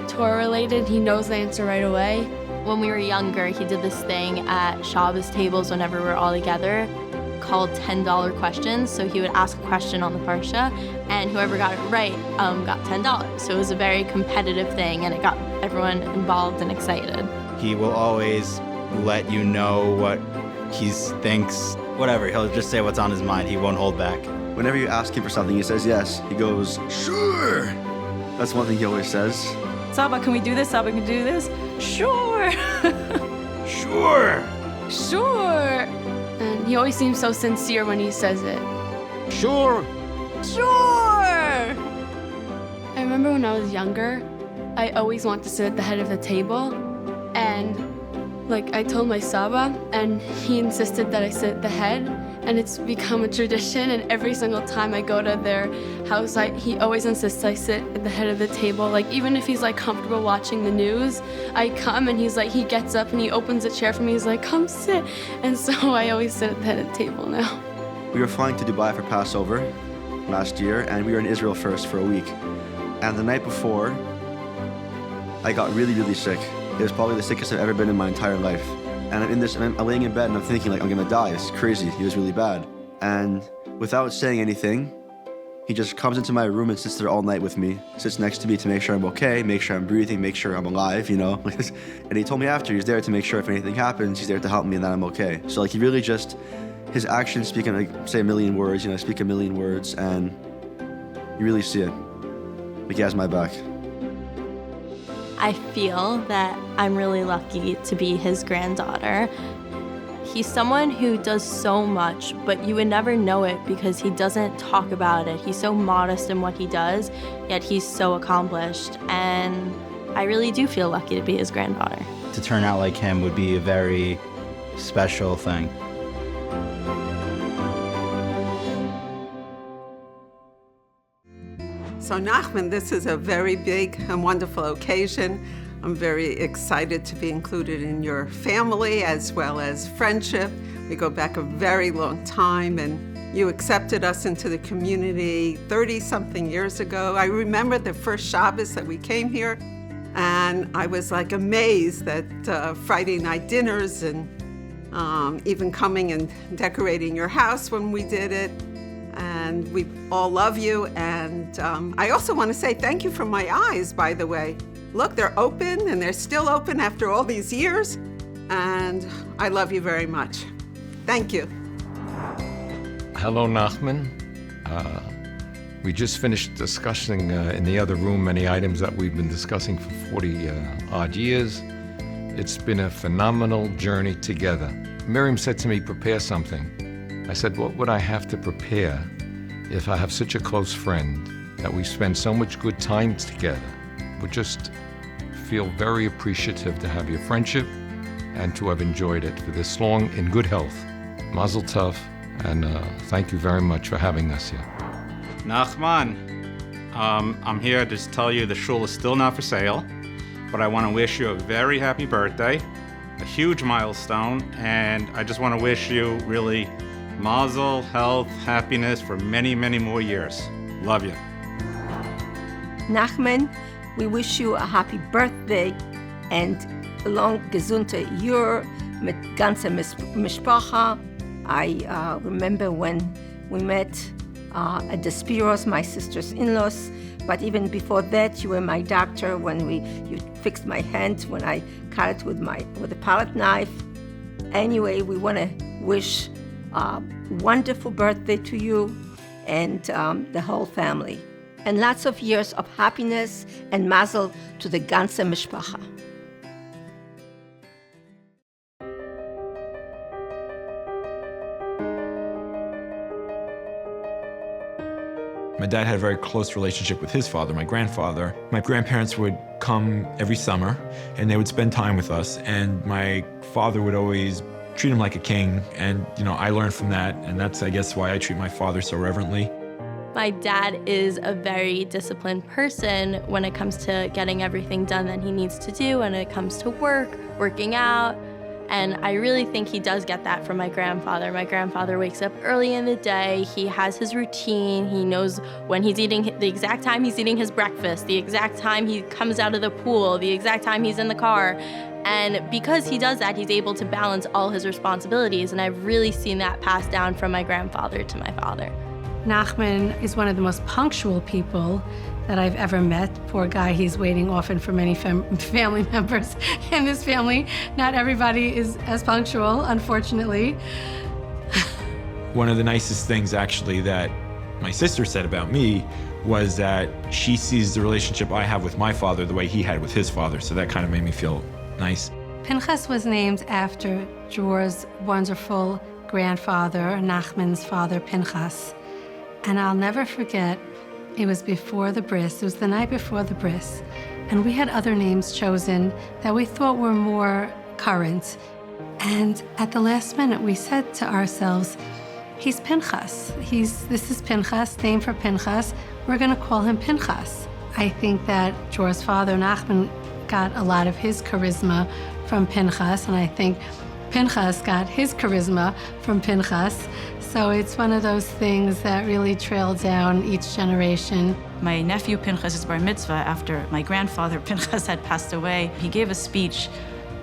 Torah related, he knows the answer right away. When we were younger, he did this thing at Shabbos tables whenever we were all together called $10 questions. So he would ask a question on the Parsha, and whoever got it right got $10. So it was a very competitive thing, and it got everyone involved and excited. He will always let you know what he thinks, whatever. He'll just say what's on his mind. He won't hold back. Whenever you ask him for something, he says yes. He goes, sure. That's one thing he always says. Saba, can we do this? Saba, can we do this? Sure. Sure. Sure. And he always seems so sincere when he says it. Sure. Sure. I remember when I was younger, I always wanted to sit at the head of the table, and I told my Saba, and he insisted that I sit at the head, and it's become a tradition, and every single time I go to their house, he always insists I sit at the head of the table. Even if he's comfortable watching the news, I come and he gets up and he opens a chair for me. He's like, come sit. And so I always sit at the head of the table now. We were flying to Dubai for Passover last year, and we were in Israel first for a week. And the night before, I got really, really sick. It was probably the sickest I've ever been in my entire life. And I'm laying in bed and I'm thinking I'm gonna die. It's crazy. It was really bad. And without saying anything, he just comes into my room and sits there all night with me, sits next to me to make sure I'm okay, make sure I'm breathing, make sure I'm alive, And he told me after, he's there to make sure if anything happens, he's there to help me and that I'm okay. So he really just, his actions speak, say a million words, speak a million words, and you really see it. He has my back. I feel that I'm really lucky to be his granddaughter. He's someone who does so much, but you would never know it because he doesn't talk about it. He's so modest in what he does, yet he's so accomplished. And I really do feel lucky to be his granddaughter. To turn out like him would be a very special thing. So Nachman, this is a very big and wonderful occasion. I'm very excited to be included in your family as well as friendship. We go back a very long time, and you accepted us into the community 30-something years ago. I remember the first Shabbos that we came here, and I was amazed that Friday night dinners and even coming and decorating your house when we did it. And we all love you. And I also want to say thank you for my eyes, by the way. Look, they're open, and they're still open after all these years. And I love you very much. Thank you. Hello, Nachman. We just finished discussing in the other room many items that we've been discussing for 40 odd years. It's been a phenomenal journey together. Miriam said to me, prepare something. I said, what would I have to prepare if I have such a close friend that we spend so much good time together? Would just feel very appreciative to have your friendship and to have enjoyed it for this long in good health. Mazel tov, and thank you very much for having us here. Nachman, I'm here to tell you the shul is still not for sale, but I want to wish you a very happy birthday, a huge milestone, and I just want to wish you really mazel, health, happiness for many, many more years. Love you. Nachman, we wish you a happy birthday and a long gesunte Jahr mit ganzer Mishpacha. I remember when we met at the Spiros, my sister's in-laws, but even before that, you were my doctor when you fixed my hand when I cut it with a palette knife. Anyway, we want to wish a wonderful birthday to you and the whole family. And lots of years of happiness and mazel to the ganze Mishpacha. My dad had a very close relationship with his father, my grandfather. My grandparents would come every summer and they would spend time with us, and my father would always treat him like a king, and I learned from that, and that's, I guess, why I treat my father so reverently. My dad is a very disciplined person when it comes to getting everything done that he needs to do, when it comes to working out, and I really think he does get that from my grandfather. My grandfather wakes up early in the day, he has his routine, he knows when he's eating, the exact time he's eating his breakfast, the exact time he comes out of the pool, the exact time he's in the car. And because he does that, he's able to balance all his responsibilities. And I've really seen that passed down from my grandfather to my father. Nachman is one of the most punctual people that I've ever met. Poor guy, he's waiting often for many family members in this family. Not everybody is as punctual, unfortunately. One of the nicest things, actually, that my sister said about me was that she sees the relationship I have with my father the way he had with his father. So that kind of made me feel nice. Pinchas was named after Dror's wonderful grandfather, Nachman's father, Pinchas. And I'll never forget, it was before the bris. It was the night before the bris. And we had other names chosen that we thought were more current. And at the last minute, we said to ourselves, he's Pinchas. This is Pinchas, name for Pinchas. We're going to call him Pinchas. I think that Dror's father, Nachman, got a lot of his charisma from Pinchas, and I think Pinchas got his charisma from Pinchas. So it's one of those things that really trail down each generation. My nephew Pinchas' bar mitzvah, after my grandfather Pinchas had passed away, he gave a speech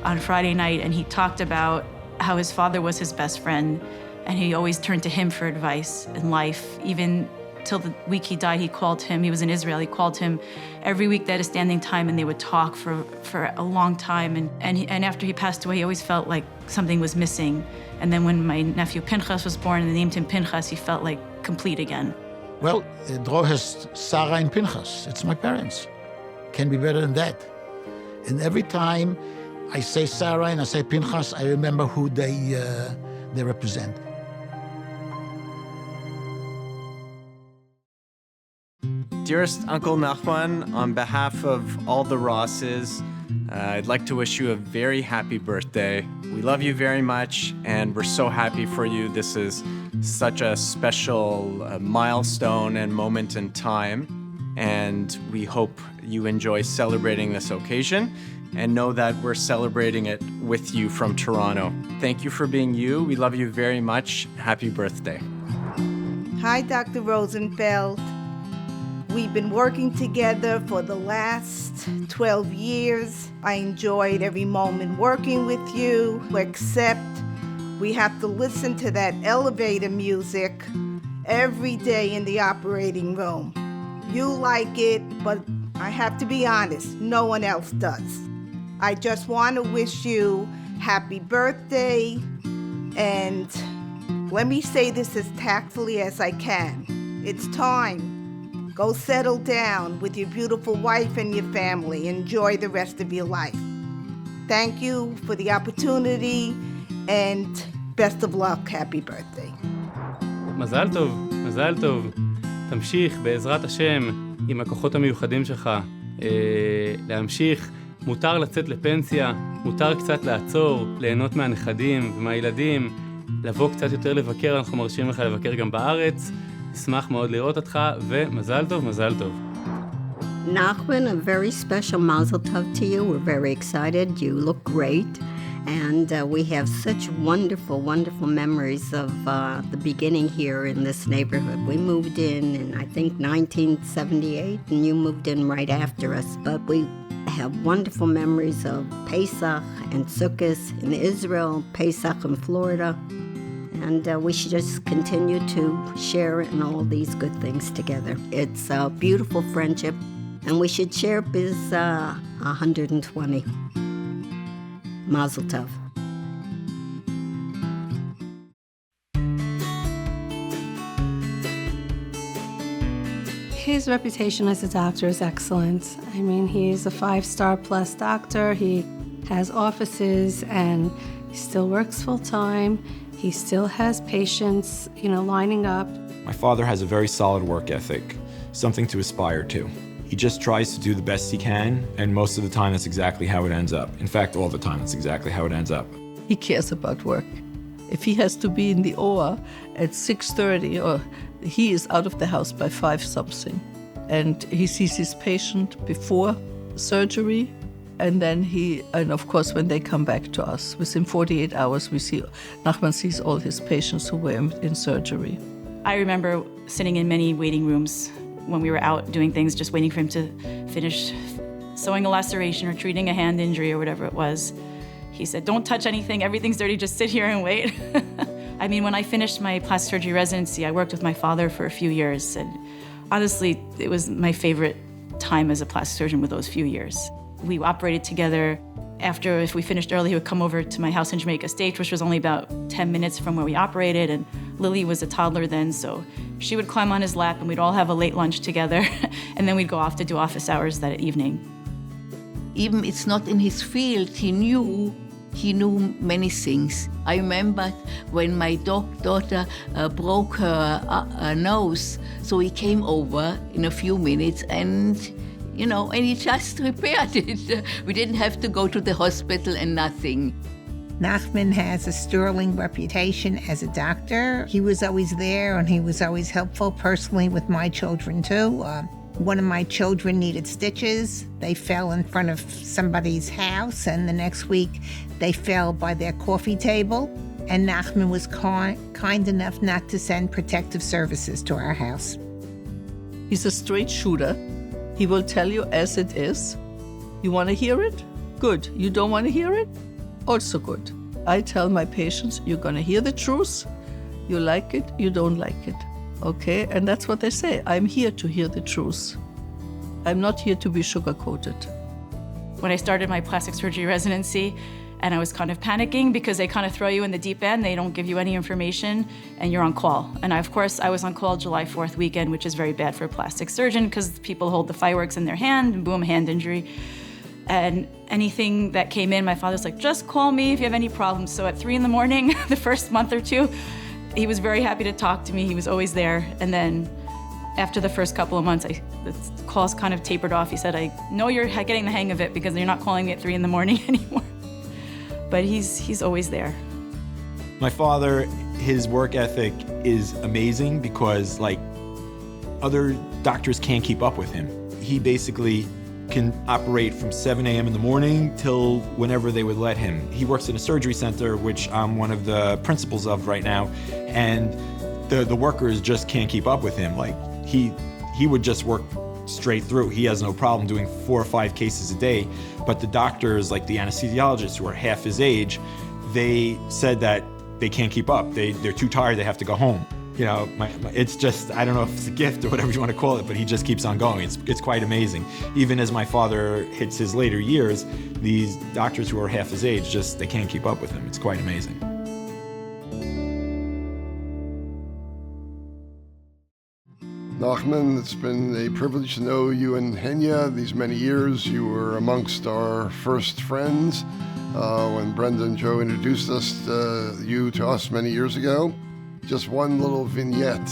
on Friday night, and he talked about how his father was his best friend, and he always turned to him for advice in life. Even till the week he died, he called him. He was in Israel. He called him every week. They had a standing time, and they would talk for a long time. And after he passed away, he always felt like something was missing. And then when my nephew Pinchas was born and they named him Pinchas, he felt like complete again. Well, Dror has Sarah and Pinchas. It's my parents. Can be better than that. And every time I say Sarah and I say Pinchas, I remember who they represent. Dearest Uncle Nachman, on behalf of all the Rosses, I'd like to wish you a very happy birthday. We love you very much, and we're so happy for you. This is such a special milestone and moment in time, and we hope you enjoy celebrating this occasion and know that we're celebrating it with you from Toronto. Thank you for being you. We love you very much. Happy birthday. Hi, Dr. Rosenfeld. We've been working together for the last 12 years. I enjoyed every moment working with you, except we have to listen to that elevator music every day in the operating room. You like it, but I have to be honest, no one else does. I just want to wish you happy birthday, and let me say this as tactfully as I can. It's time. Go settle down with your beautiful wife and your family. Enjoy the rest of your life. Thank you for the opportunity, and best of luck. Happy birthday. מזל טוב, מזל טוב. תמשיך בעזרת השם עם הכוחות המיוחדים שלך. להמשיך, מותר לצאת לפנסיה, מותר קצת לעצור, ליהנות מהנכדים ומהילדים, לבוא קצת יותר לבקר, אנחנו מרשים לך לבקר גם בארץ. נשמח מאוד לראות אותך, ומזל טוב, מזל טוב. Nachman, a very special mazel tov to you. We're very excited. You look great. And we have such wonderful, wonderful memories of the beginning here in this neighborhood. We moved in I think, 1978, and you moved in right after us. But we have wonderful memories of Pesach and Sukkot in Israel, Pesach in Florida. And we should just continue to share in all these good things together. It's a beautiful friendship, and we should share bis 120. Mazel tov. His reputation as a doctor is excellent. I mean, he's a 5-star plus doctor. He has offices, and he still works full-time. He still has patients, lining up. My father has a very solid work ethic, something to aspire to. He just tries to do the best he can, and most of the time that's exactly how it ends up. In fact, all the time that's exactly how it ends up. He cares about work. If he has to be in the OR at 6:30, or he is out of the house by 5-something, and he sees his patient before surgery, and of course, when they come back to us, within 48 hours, Nachman sees all his patients who were in surgery. I remember sitting in many waiting rooms when we were out doing things, just waiting for him to finish sewing a laceration or treating a hand injury or whatever it was. He said, don't touch anything, everything's dirty, just sit here and wait. I mean, when I finished my plastic surgery residency, I worked with my father for a few years, and honestly, it was my favorite time as a plastic surgeon with those few years. We operated together. After, if we finished early, he would come over to my house in Jamaica State, which was only about 10 minutes from where we operated, and Lily was a toddler then, so she would climb on his lap and we'd all have a late lunch together, and then we'd go off to do office hours that evening. Even it's not in his field, he knew many things. I remember when my daughter broke her nose, so he came over in a few minutes and he just repaired it. We didn't have to go to the hospital and nothing. Nachman has a sterling reputation as a doctor. He was always there and he was always helpful personally with my children too. One of my children needed stitches. They fell in front of somebody's house, and the next week they fell by their coffee table. And Nachman was kind enough not to send protective services to our house. He's a straight shooter. He will tell you as it is. You want to hear it? Good. You don't want to hear it? Also good. I tell my patients, you're going to hear the truth. You like it, you don't like it. Okay? And that's what they say. I'm here to hear the truth. I'm not here to be sugar-coated. When I started my plastic surgery residency, and I was kind of panicking because they kind of throw you in the deep end. They don't give you any information, and you're on call. And of course, I was on call July 4th weekend, which is very bad for a plastic surgeon because people hold the fireworks in their hand, and boom, hand injury. And anything that came in, my father's like, just call me if you have any problems. So at 3 in the morning, the first month or two, he was very happy to talk to me. He was always there. And then after the first couple of months, the calls kind of tapered off. He said, I know you're getting the hang of it because you're not calling me at 3 in the morning anymore. But he's always there. My father, his work ethic is amazing because other doctors can't keep up with him. He basically can operate from 7 a.m. in the morning till whenever they would let him. He works in a surgery center, which I'm one of the principals of right now, and the workers just can't keep up with him. He would just work straight through. He has no problem doing 4 or 5 cases a day. But the doctors, like the anesthesiologists who are half his age, they said that they can't keep up. They're too tired, they have to go home. It's just, I don't know if it's a gift or whatever you want to call it, but he just keeps on going. It's quite amazing. Even as my father hits his later years, these doctors who are half his age, they can't keep up with him. It's quite amazing. Nachman, it's been a privilege to know you and Henya these many years. You were amongst our first friends when Brenda and Joe introduced you to us many years ago. Just one little vignette.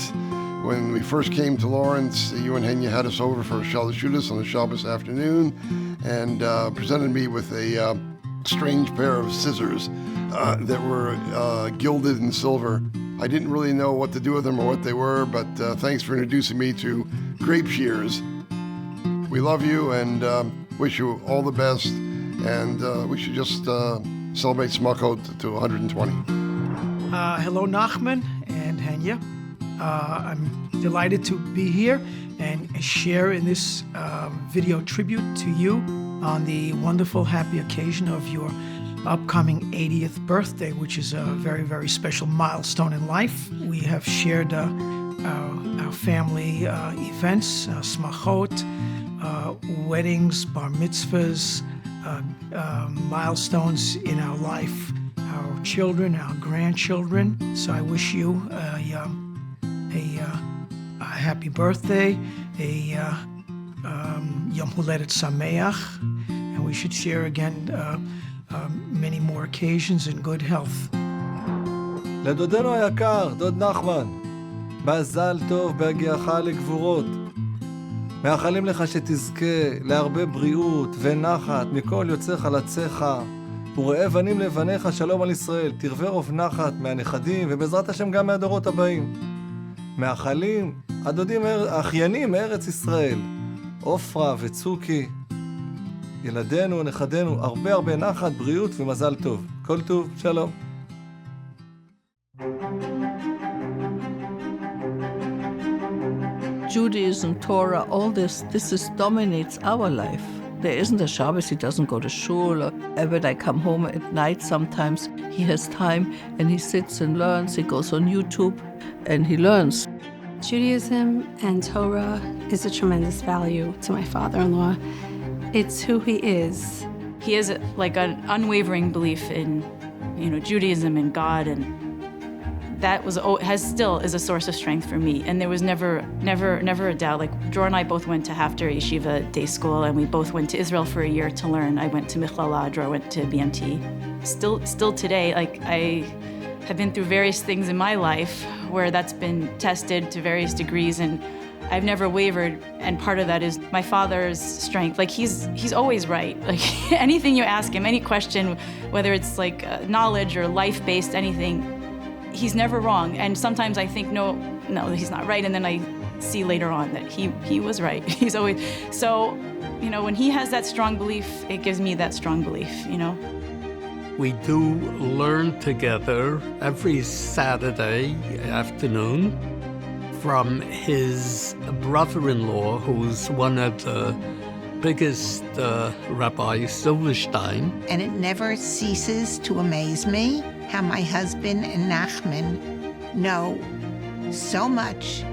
When we first came to Lawrence, you and Henya had us over for Shabbos Judas on a Shabbos afternoon and presented me with a strange pair of scissors that were gilded in silver. I didn't really know what to do with them or what they were, but thanks for introducing me to grape shears. We love you and wish you all the best, and we should just celebrate Sukkot to 120. Hello, Nachman and Henya. I'm delighted to be here and share in this video tribute to you on the wonderful, happy occasion of your upcoming 80th birthday, which is a very, very special milestone in life. We have shared our family events, smachot, weddings, bar mitzvahs, milestones in our life, our children, our grandchildren. So I wish you a happy birthday, a Yom Huledet Sameach, and we should share again many more occasions in good health. לדודנו היקר, דוד נחמן, מזל טוב בהגיעך לגבורות. מאחלים לך שתזכה להרבה בריאות ונחת מכל יוצאך לצאך, וראה בנים לבניך שלום על ישראל, תרווה רוב נחת מהנכדים ובעזרת השם גם מהדורות הבאים. מאחלים הדודים האחיינים מארץ ישראל, עופרה וצוקי, ילדינו, נכדינו, הרבה הרבה נחת, בריאות ומזל טוב. כל טוב, שלום. Judaism, Torah, all this dominates our life. There isn't a Shabbos he doesn't go to shul. Or when I come home at night, sometimes he has time and he sits and learns. He goes on YouTube and he learns. Judaism and Torah is a tremendous value to my father-in-law. It's who he is. He has like an unwavering belief in, Judaism and God, and that still is a source of strength for me. And there was never a doubt. Like Dror and I both went to Haftar Yeshiva day school, and we both went to Israel for a year to learn. I went to Michlala, Dror went to BMT. Still today, like I have been through various things in my life where that's been tested to various degrees, and I've never wavered. And part of that is my father's strength. Like he's always right. Like anything you ask him, any question, whether it's like knowledge or life-based, anything, he's never wrong. And sometimes I think, no, he's not right. And then I see later on that he was right. He's always, so, when he has that strong belief, it gives me that strong belief, We do learn together every Saturday afternoon from his brother-in-law, who's one of the biggest rabbis, Silverstein. And it never ceases to amaze me how my husband and Nachman know so much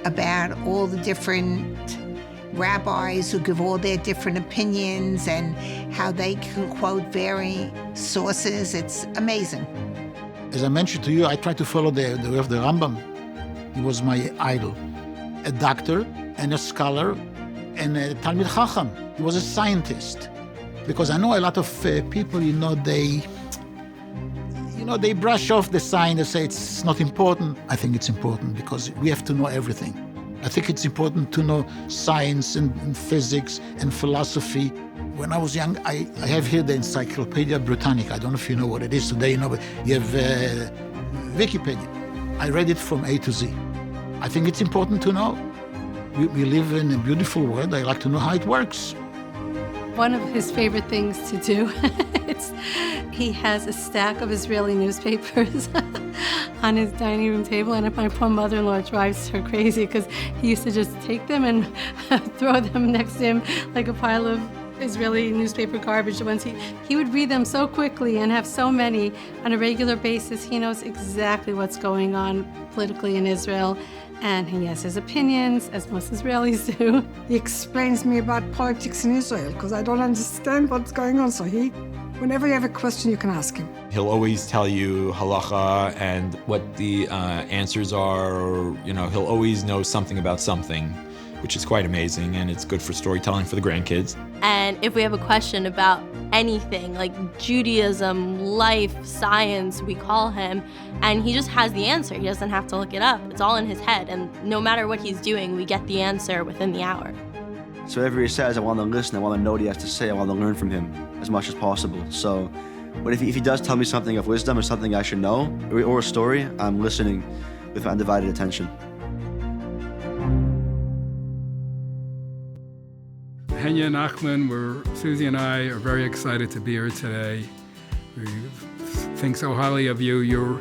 about all the different rabbis who give all their different opinions and how they can quote varying sources. It's amazing. As I mentioned to you, I try to follow the way of the Rambam. He was my idol. A doctor and a scholar and a Talmid Chacham. He was a scientist. Because I know a lot of people, they brush off the science and say it's not important. I think it's important because we have to know everything. I think it's important to know science and physics and philosophy. When I was young, I have here the Encyclopedia Britannica. I don't know if you know what it is today, but you have Wikipedia. I read it from A to Z. I think it's important to know. We live in a beautiful world. I like to know how it works. One of his favorite things to do, he has a stack of Israeli newspapers on his dining room table, and my poor mother-in-law drives her crazy because he used to just take them and throw them next to him like a pile of Israeli newspaper garbage. Once he would read them so quickly and have so many on a regular basis. He knows exactly what's going on politically in Israel, and he has his opinions, as most Israelis do. He explains me about politics in Israel because I don't understand what's going on. So whenever you have a question, you can ask him. He'll always tell you halacha and what the answers are, or, he'll always know something about something, which is quite amazing, and it's good for storytelling for the grandkids. And if we have a question about anything, like Judaism, life, science, we call him, and he just has the answer. He doesn't have to look it up. It's all in his head, and no matter what he's doing, we get the answer within the hour. So whatever he says, I want to listen, I want to know what he has to say, I want to learn from him as much as possible. So but if he does tell me something of wisdom or something I should know, or a story, I'm listening with undivided attention. Henya Nachman, Susie and I are very excited to be here today. We think so highly of you. You're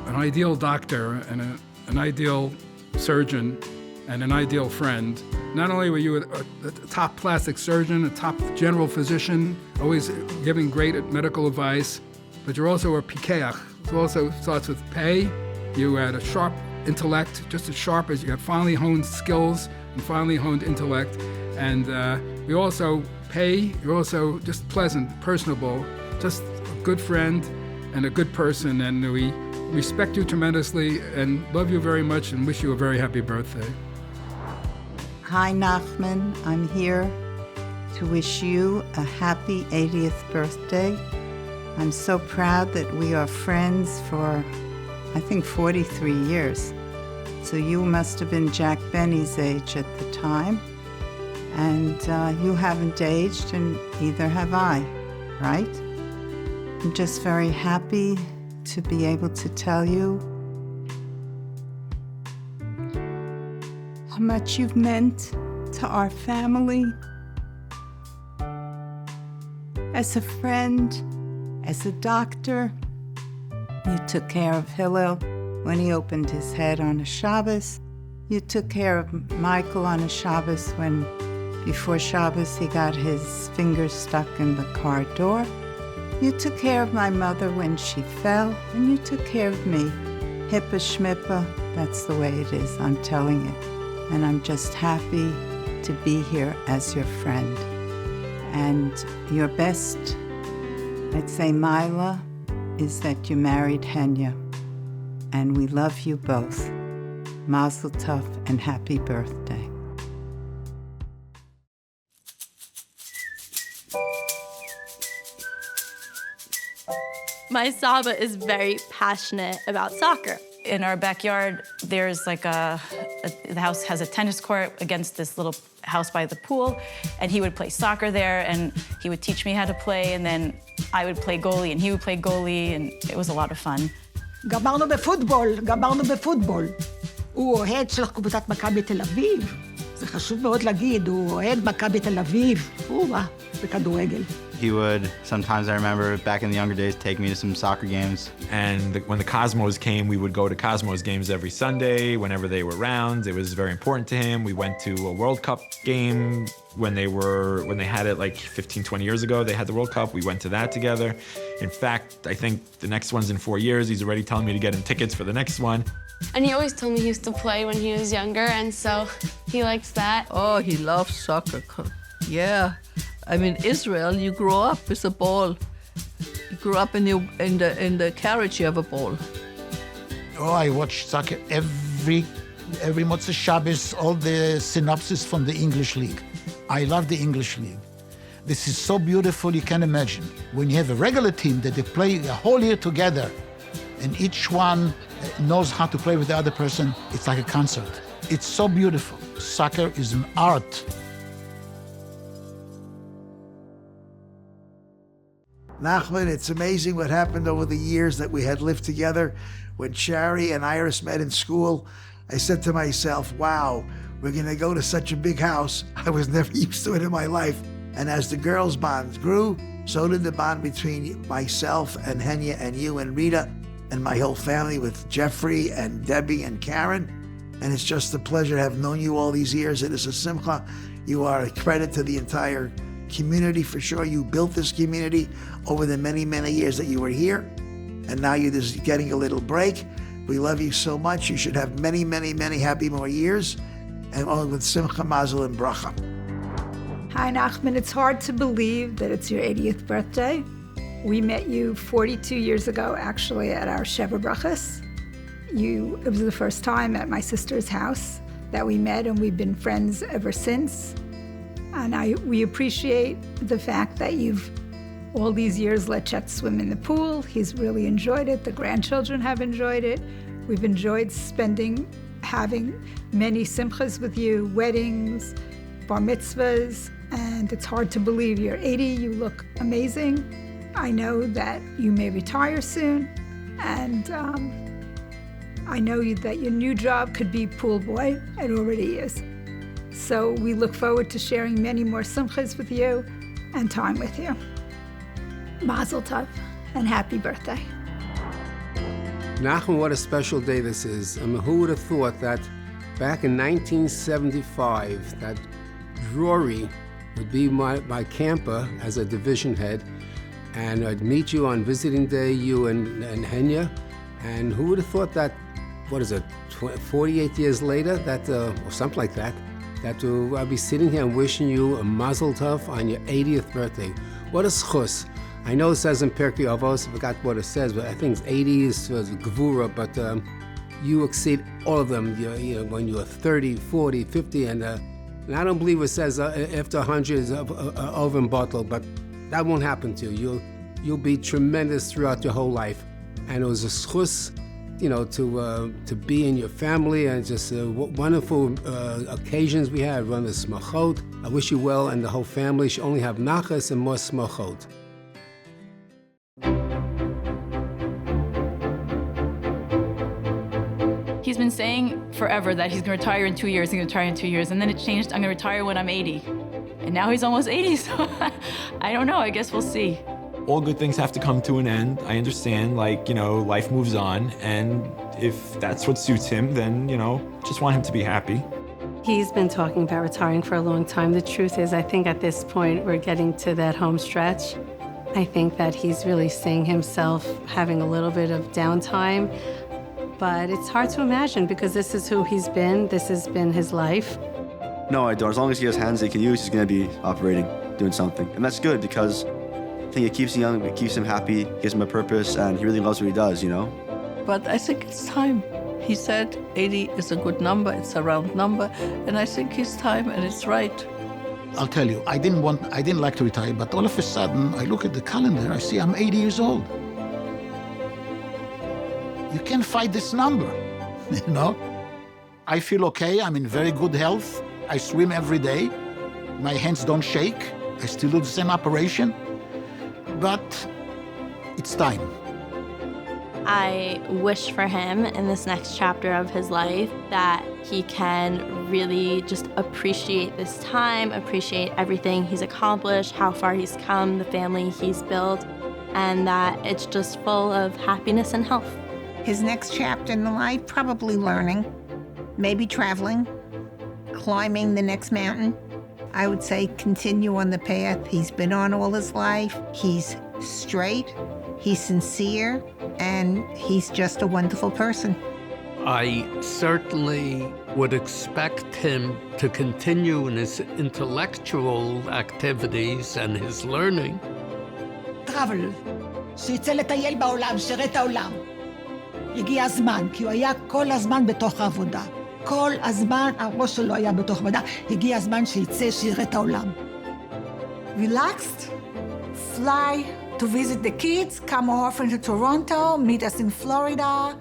an ideal doctor and an ideal surgeon and an ideal friend. Not only were you a top plastic surgeon, a top general physician, always giving great medical advice, but you're also a pikeach. It also starts with pay. You had a sharp intellect, just as sharp as you have finely honed skills and finely honed intellect. And we also pay, you're also just pleasant, personable, just a good friend and a good person. And we respect you tremendously and love you very much and wish you a very happy birthday. Hi, Nachman. I'm here to wish you a happy 80th birthday. I'm so proud that we are friends for, I think, 43 years. So you must have been Jack Benny's age at the time. And you haven't aged, and neither have I, right? I'm just very happy to be able to tell you how much you've meant to our family. As a friend, as a doctor, you took care of Hillel when he opened his head on a Shabbos. You took care of Michael on a Shabbos when Before Shabbos, he got his fingers stuck in the car door. You took care of my mother when she fell, and you took care of me. Hippa schmippa, that's the way it is, I'm telling you. And I'm just happy to be here as your friend. And your best, I'd say, Mila, is that you married Henya. And we love you both. Mazel tov and happy birthday. My Saba is very passionate about soccer. In our backyard, there's like the house has a tennis court against this little house by the pool, and he would play soccer there, and he would teach me how to play, and then I would play goalie, and he would play goalie, and it was a lot of fun. גמרנו בפוטבול. הוא אוהד של קבוצת מכבי תל אביב. זה חשוב מאוד להגיד, הוא אוהד מכבי תל אביב. בכדורגל. He would, sometimes I remember back in the younger days, take me to some soccer games. And when the Cosmos came, we would go to Cosmos games every Sunday, whenever they were around. It was very important to him. We went to a World Cup game when they had it like 15, 20 years ago. They had the World Cup. We went to that together. In fact, I think the next one's in 4 years. He's already telling me to get him tickets for the next one. And he always told me he used to play when he was younger, and so he likes that. Oh, he loves soccer. Yeah. I mean, Israel, you grow up with a ball. You grew up in the carriage, you have a ball. Oh, I watch soccer every Motzei Shabbos, all the synopsis from the English League. I love the English League. This is so beautiful, you can't imagine. When you have a regular team that they play a whole year together, and each one knows how to play with the other person, it's like a concert. It's so beautiful. Soccer is an art. Nachman, it's amazing what happened over the years that we had lived together. When Shari and Iris met in school, I said to myself, wow, we're gonna go to such a big house. I was never used to it in my life. And as the girls' bonds grew, so did the bond between myself and Henya and you and Rita and my whole family with Jeffrey and Debbie and Karen. And it's just a pleasure to have known you all these years. It is a simcha. You are a credit to the entire community for sure. You built this community over the many, many years that you were here. And now you're just getting a little break. We love you so much. You should have many, many, many happy more years. And all with simcha, mazel, and bracha. Hi, Nachman. It's hard to believe that it's your 80th birthday. We met you 42 years ago, actually, at our Sheva Brachas. It was the first time at my sister's house that we met, and we've been friends ever since. And we appreciate the fact that you've all these years let Chet swim in the pool. He's really enjoyed it. The grandchildren have enjoyed it. We've enjoyed having many simchas with you, weddings, bar mitzvahs, and it's hard to believe you're 80. You look amazing. I know that you may retire soon, and I know that your new job could be pool boy. It already is. So we look forward to sharing many more simchas with you and time with you. Mazel tov and happy birthday. Nachman, what a special day this is. I mean, who would have thought that back in 1975 that Drury would be my camper as a division head, and I'd meet you on visiting day, you and Henya, and who would have thought that, 48 years later, that or something like that, I'll be sitting here and wishing you a mazel tov on your 80th birthday. What a schus. I know it says in Pirkei Avos, I forgot what it says, but I think it's 80 is gevura, but you exceed all of them, when you're 30, 40, 50, and I don't believe it says after 100 is over and bottled, but that won't happen to you. You'll be tremendous throughout your whole life. And it was a schus, to be in your family, and just wonderful occasions we had, run the smachot. I wish you well, and the whole family should only have nachas and more smachot. He's been saying forever that he's going to retire in 2 years, and then it changed, I'm going to retire when I'm 80. And now he's almost 80, so I don't know, I guess we'll see. All good things have to come to an end. I understand, life moves on, and if that's what suits him, then, just want him to be happy. He's been talking about retiring for a long time. The truth is, I think at this point, we're getting to that home stretch. I think that he's really seeing himself having a little bit of downtime, but it's hard to imagine because this is who he's been. This has been his life. No, I don't. As long as he has hands he can use, he's going to be operating, doing something. And that's good because I think it keeps him young, it keeps him happy, gives him a purpose, and he really loves what he does, you know? But I think it's time. He said 80 is a good number, it's a round number, and I think it's time and it's right. I'll tell you, I didn't like to retire, but all of a sudden, I look at the calendar, I see I'm 80 years old. You can't fight this number, you know? I feel okay, I'm in very good health. I swim every day. My hands don't shake. I still do the same operation. But it's time. I wish for him in this next chapter of his life that he can really just appreciate this time, appreciate everything he's accomplished, how far he's come, the family he's built, and that it's just full of happiness and health. His next chapter in life, probably learning, maybe traveling, climbing the next mountain. I would say continue on the path he's been on all his life. He's straight, he's sincere, and he's just a wonderful person. I certainly would expect him to continue in his intellectual activities and his learning. travel, שיצא לטייל בעולם, שיראה את העולם. הגיע הזמן, כי הוא היה כל הזמן בתוך העבודה. כל הזמן הראש שלו היה בתוך עבודה. הגיע הזמן שיצא, שיראה את העולם. Relaxed, fly to visit the kids, come more often to Toronto, meet us in Florida.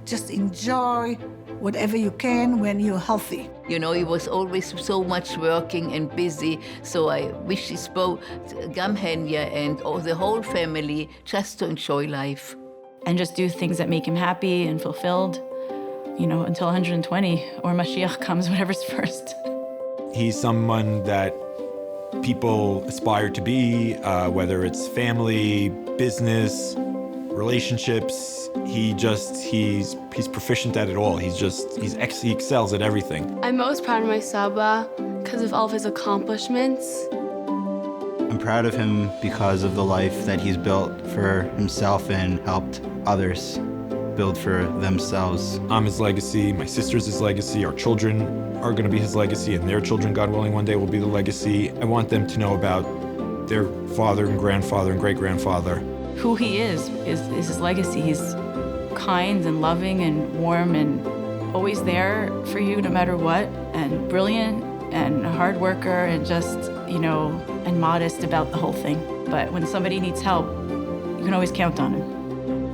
Just enjoy whatever you can when you're healthy. You know, he was always so much working and busy, so I wish he spoke Gamhenya and the whole family just to enjoy life. And just do things that make him happy and fulfilled, you know, until 120, or Mashiach comes, whatever's first. He's someone that people aspire to be, whether it's family, business, relationships. He's proficient at it all. He excels at everything. I'm most proud of my Saba because of all of his accomplishments. I'm proud of him because of the life that he's built for himself and helped others build for themselves. I'm his legacy, my sister's his legacy, our children are going to be his legacy, and their children, God willing, one day will be the legacy. I want them to know about their father and grandfather and great-grandfather. Who he is his legacy. He's kind and loving and warm and always there for you no matter what, and brilliant and a hard worker and just, you know, and modest about the whole thing. But when somebody needs help, you can always count on him.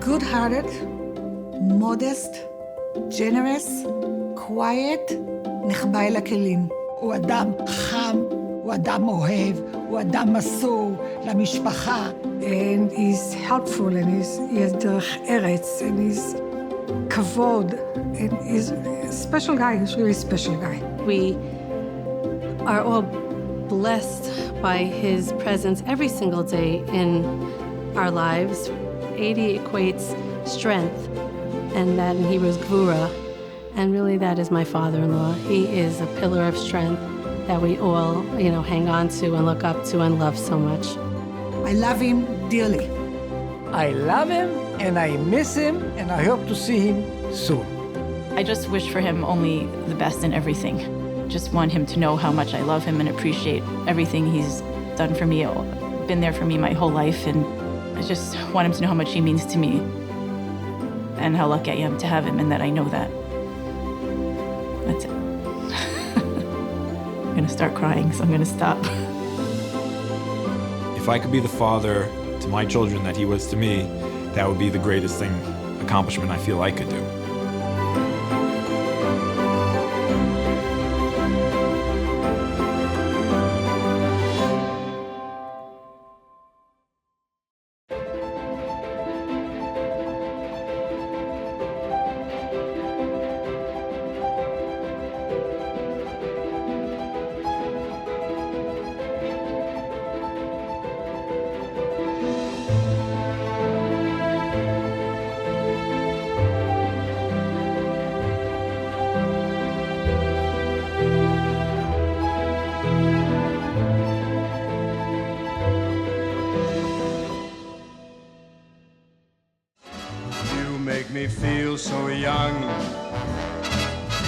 Good-hearted, modest, generous, quiet, נחבא אל הכלים. הוא אדם חם, הוא אדם אוהב, הוא אדם מסור למשפחה. And he's helpful, and he has דרך ארץ, and he's כבוד, and he's a special guy. He's really a special guy. We are all blessed by his presence every single day in our lives. 80 equates strength, and that in Hebrew is gvura, and really that is my father-in-law. He is a pillar of strength that we all, you know, hang on to and look up to and love so much. I love him dearly. I love him, and I miss him, and I hope to see him soon. I just wish for him only the best in everything. Just want him to know how much I love him and appreciate everything he's done for me, been there for me my whole life, and I just want him to know how much he means to me and how lucky I am to have him and that I know that. That's it. I'm gonna start crying, so I'm gonna stop. If I could be the father to my children that he was to me, that would be the greatest accomplishment I feel I could do. make me feel so young.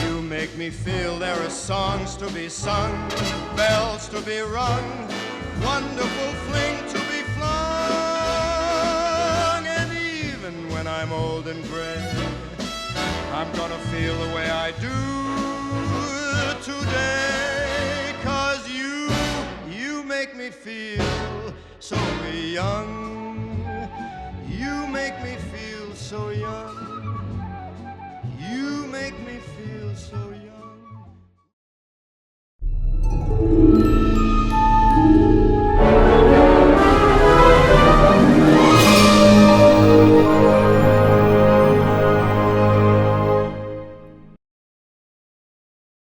You make me feel there are songs to be sung, bells to be rung, wonderful fling to be flung. And even when I'm old and gray, I'm gonna feel the way I do today. 'Cause you make me feel so young. You make me feel so young. You make me feel so